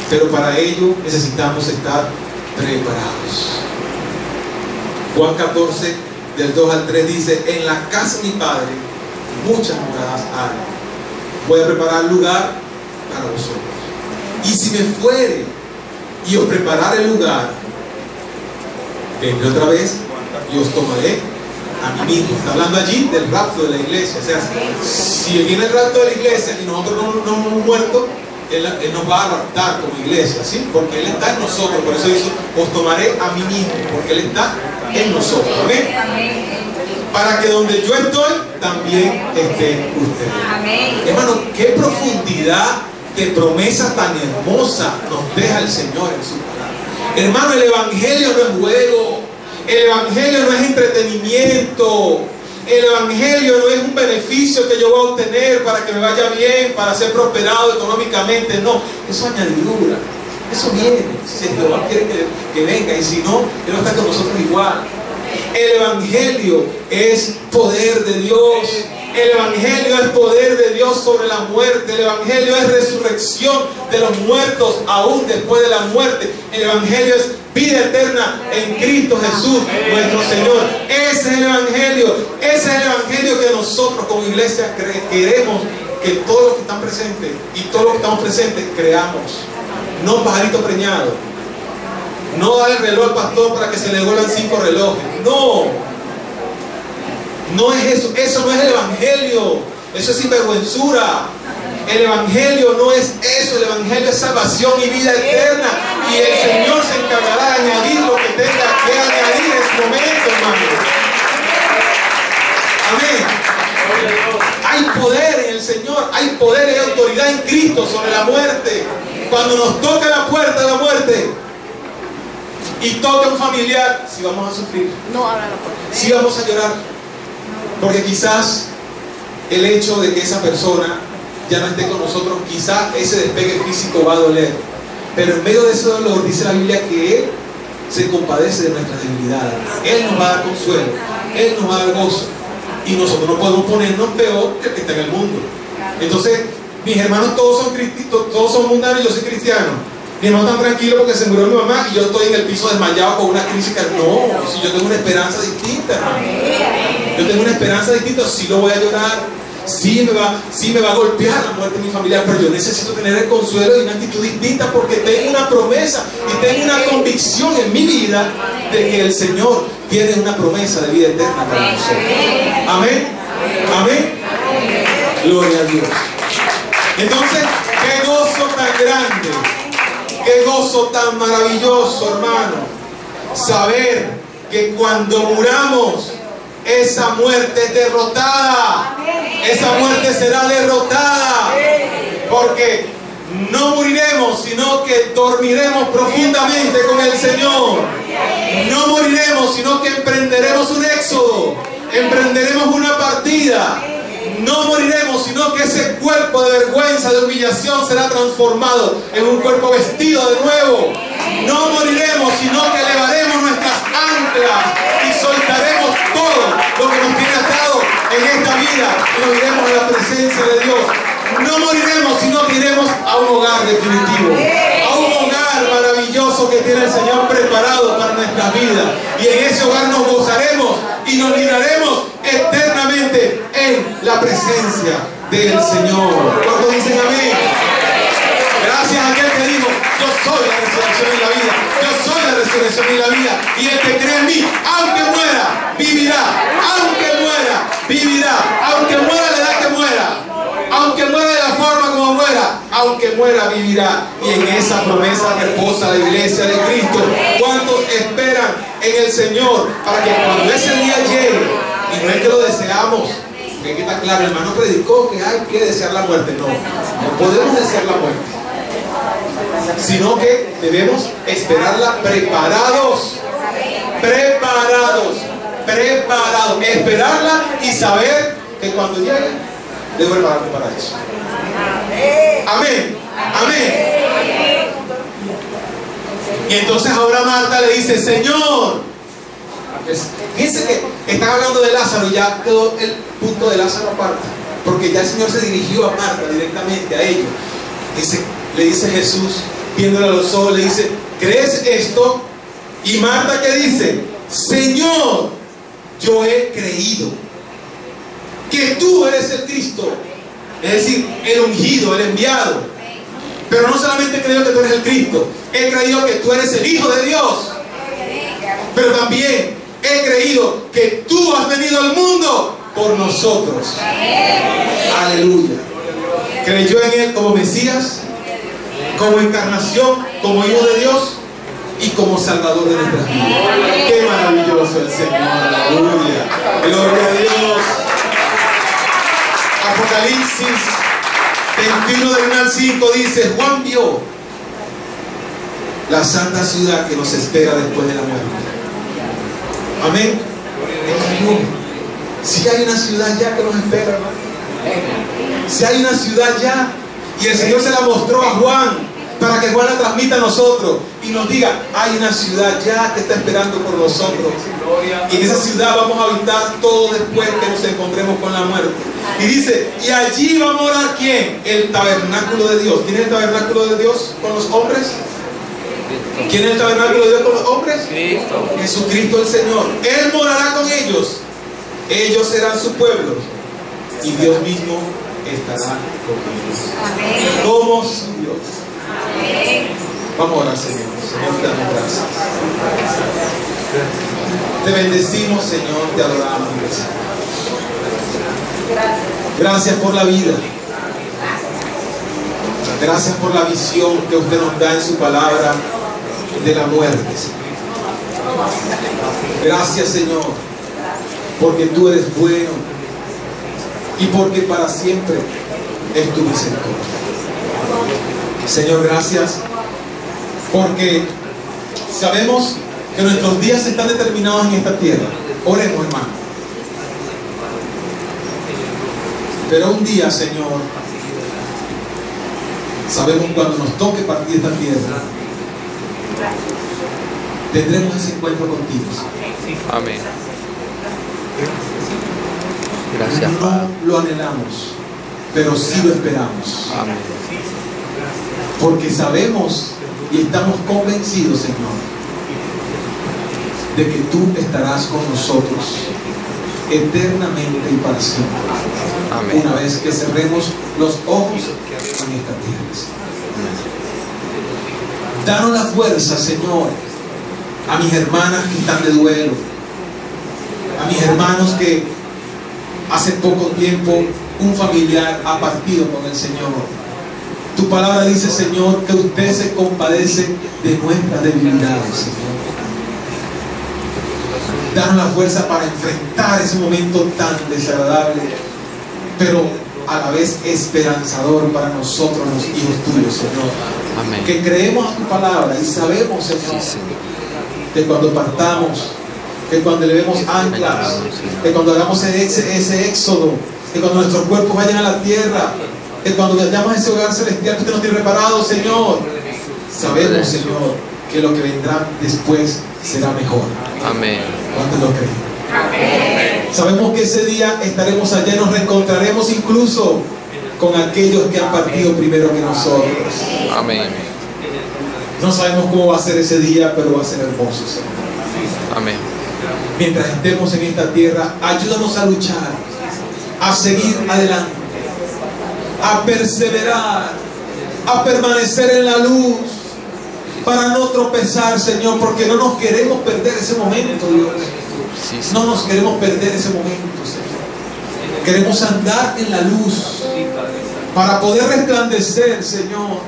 Pero para ello necesitamos estar preparados. Juan 14, del 2 al 3 dice: en la casa de mi Padre muchas moradas hay. Voy a preparar lugar para vosotros. Y si me fuere y os preparar el lugar, vendré otra vez y os tomaré a mí mismo. Está hablando allí del rapto de la iglesia. O sea, si viene el rapto de la iglesia y nosotros no hemos muerto, Él nos va a raptar como iglesia, ¿sí? Porque Él está en nosotros. Por eso dice, os tomaré a mí mismo, porque Él está en nosotros. ¿Amén? Para que donde yo estoy, también estén ustedes. Hermano, qué profundidad de promesa tan hermosa nos deja el Señor en su palabra. Hermano, el Evangelio no es juego. El Evangelio no es entretenimiento. El Evangelio no es un beneficio que yo voy a obtener para que me vaya bien, para ser prosperado económicamente. No, eso es añadidura. Eso viene. Si Jehová quiere que venga, y si no, Él va a estar con nosotros igual. El Evangelio es poder de Dios. El Evangelio es poder de Dios sobre la muerte. El Evangelio es resurrección de los muertos aún después de la muerte. El Evangelio es vida eterna en Cristo Jesús, nuestro Señor. Ese es el Evangelio. Ese es el Evangelio que nosotros como iglesia queremos que todos los que están presentes y todos los que estamos presentes creamos. No pajarito preñado. No dar el reloj al pastor para que se le vuelvan 5 relojes. No. No es eso. Eso no es el Evangelio. Eso es sinvergüenzura. El Evangelio no es eso. El Evangelio es salvación y vida eterna. Y el Señor se encargará de añadir lo que tenga que añadir en su momento, hermano. Amén. Hay poder en el Señor. Hay poder y autoridad en Cristo sobre la muerte. Cuando nos toca la puerta de la muerte y toca un familiar, si vamos a sufrir, si vamos a llorar, porque quizás el hecho de que esa persona ya no esté con nosotros, quizás ese despegue físico va a doler, pero en medio de ese dolor dice la Biblia que Él se compadece de nuestras debilidades. Él nos va a dar consuelo, Él nos va a dar gozo, y nosotros no podemos ponernos peor que el que está en el mundo. Entonces, mis hermanos todos son mundanos y yo soy cristiano. Mi hermano está tranquilo porque se murió mi mamá y yo estoy en el piso desmayado con una crisis. No, si yo tengo una esperanza distinta, hermano. Yo tengo una esperanza distinta. Sí lo voy a llorar, sí me va a golpear la muerte de mi familia, pero yo necesito tener el consuelo y una actitud distinta porque tengo una promesa y tengo una convicción en mi vida de que el Señor tiene una promesa de vida eterna para nosotros. Amén. Amén. Gloria a Dios. Entonces, qué gozo tan grande. Qué gozo tan maravilloso, hermano, saber que cuando muramos, esa muerte es derrotada. Esa muerte será derrotada. Porque no moriremos, sino que dormiremos profundamente con el Señor. No moriremos, sino que emprenderemos un éxodo. Emprenderemos una partida. No moriremos, sino que ese cuerpo de vergüenza, de humillación será transformado en un cuerpo vestido de nuevo. No moriremos, sino que elevaremos nuestras anclas y soltaremos todo lo que nos tiene atado en esta vida y nos iremos a la presencia de Dios. No moriremos, sino que iremos a un hogar definitivo, a un hogar maravilloso que tiene el Señor preparado para nuestras vidas. Y en ese hogar nos gozaremos y nos libraremos eternamente en la presencia del Señor. ¿Cuántos dicen amén? Gracias a aquel que dijo, yo soy la resurrección y la vida. Yo soy la resurrección y la vida. Y el que cree en mí, aunque muera, vivirá. Aunque muera, vivirá. Aunque muera la edad que muera. Aunque muera de la forma como muera, aunque muera, vivirá. Y en esa promesa reposa la iglesia de Cristo. ¿Cuántos esperan en el Señor para que cuando ese día llegue, y no es que lo deseamos, que aquí está claro, el hermano predicó que hay que desear la muerte? No, no podemos desear la muerte, sino que debemos esperarla preparados, esperarla y saber que cuando llegue debo prepararme para eso. Amén. Amén. Y entonces ahora Marta le dice, Señor, fíjense que están hablando de Lázaro y ya quedó el punto de Lázaro aparte, porque ya el Señor se dirigió a Marta directamente, a ellos. Le dice Jesús, viéndole a los ojos, le dice, ¿crees esto? Y Marta, ¿qué dice? Señor, yo he creído que tú eres el Cristo, es decir, el ungido, el enviado. Pero no solamente he creído que tú eres el Cristo, he creído que tú eres el Hijo de Dios, pero también he creído que tú has venido al mundo por nosotros. Aleluya. Creyó en Él como Mesías, como encarnación, como Hijo de Dios y como Salvador de nuestras vidas. Qué maravilloso el Señor. Aleluya. Gloria a Dios. Apocalipsis 21 del 1 al 5 dice: Juan vio la santa ciudad que nos espera después de la muerte. Amén. Si hay una ciudad ya que nos espera, hermano. Si hay una ciudad ya, y el Señor se la mostró a Juan para que Juan la transmita a nosotros y nos diga: hay una ciudad ya que está esperando por nosotros, y en esa ciudad vamos a habitar todo después que nos encontremos con la muerte. Y dice: y allí va a morar ¿quién? El tabernáculo de Dios. ¿Quién es el tabernáculo de Dios con los hombres? ¿Quién es el tabernáculo de Dios con los hombres? Cristo. Jesucristo el Señor. Él morará con ellos. Ellos serán su pueblo y Dios mismo estará con ellos. Como su Dios. Vamos a orar, Señor. Señor, te damos gracias. Te bendecimos, Señor, te adoramos. Gracias por la vida. Gracias por la visión que usted nos da en su palabra de la muerte. Gracias, Señor, porque tú eres bueno y porque para siempre es tu misericordia. Señor, gracias porque sabemos que nuestros días están determinados en esta tierra. Oremos, hermano. Pero un día, Señor, sabemos cuando nos toque partir esta tierra, tendremos ese encuentro contigo. Amén. Gracias, no Padre. lo anhelamos, pero sí lo esperamos. Amén. Porque sabemos y estamos convencidos, Señor, de que tú estarás con nosotros eternamente y para siempre. Amén. Una vez que cerremos los ojos en esta tierra. Danos la fuerza, Señor, a mis hermanas que están de duelo, a mis hermanos que hace poco tiempo un familiar ha partido con el Señor. Tu palabra dice, Señor, que usted se compadece de nuestras debilidades, Señor. Danos la fuerza para enfrentar ese momento tan desagradable, pero a la vez esperanzador para nosotros, los hijos tuyos, Señor. Amén. Que creemos a tu palabra y sabemos, Señor, Sí, Señor. que cuando partamos, que cuando levemos anclas, que cuando hagamos ese éxodo, que cuando nuestros cuerpos vayan a la tierra, que cuando vayamos a ese hogar celestial que usted nos tiene preparado, Señor, sabemos, Señor, que lo que vendrá después será mejor. Amén. ¿Cuántos lo creen? Amén. Sabemos que ese día estaremos allá y nos reencontraremos incluso con aquellos que han partido primero que nosotros. Amén. No sabemos cómo va a ser ese día, pero va a ser hermoso, Señor. Amén. Mientras estemos en esta tierra, ayúdanos a luchar, a seguir adelante, a perseverar, a permanecer en la luz, para no tropezar, Señor, porque no nos queremos perder ese momento, Dios. No nos queremos perder ese momento, Señor. Queremos andar en la luz para poder resplandecer, Señor,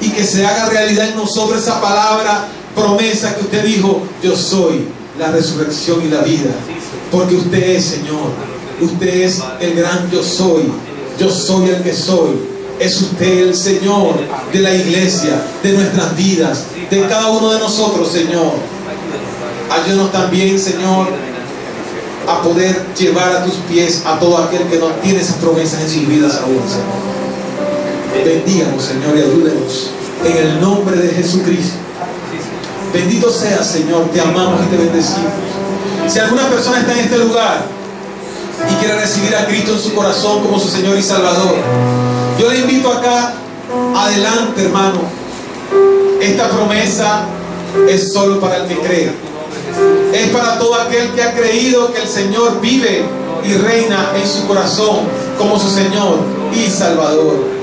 y que se haga realidad en nosotros esa palabra, promesa que usted dijo: yo soy la resurrección y la vida. Porque usted es, Señor, usted es el gran yo soy el que soy. Es usted el Señor de la iglesia, de nuestras vidas, de cada uno de nosotros, Señor. Ayúdanos también, Señor, a poder llevar a tus pies a todo aquel que no tiene esas promesas en sus vidas aún, Señor. Bendíganos, Señor, y ayúdenos en el nombre de Jesucristo. Bendito seas, Señor, te amamos y te bendecimos. Si alguna persona está en este lugar y quiere recibir a Cristo en su corazón como su Señor y Salvador, yo le invito acá adelante, hermano. Esta promesa es solo para el que cree. Es para todo aquel que ha creído que el Señor vive y reina en su corazón como su Señor y Salvador.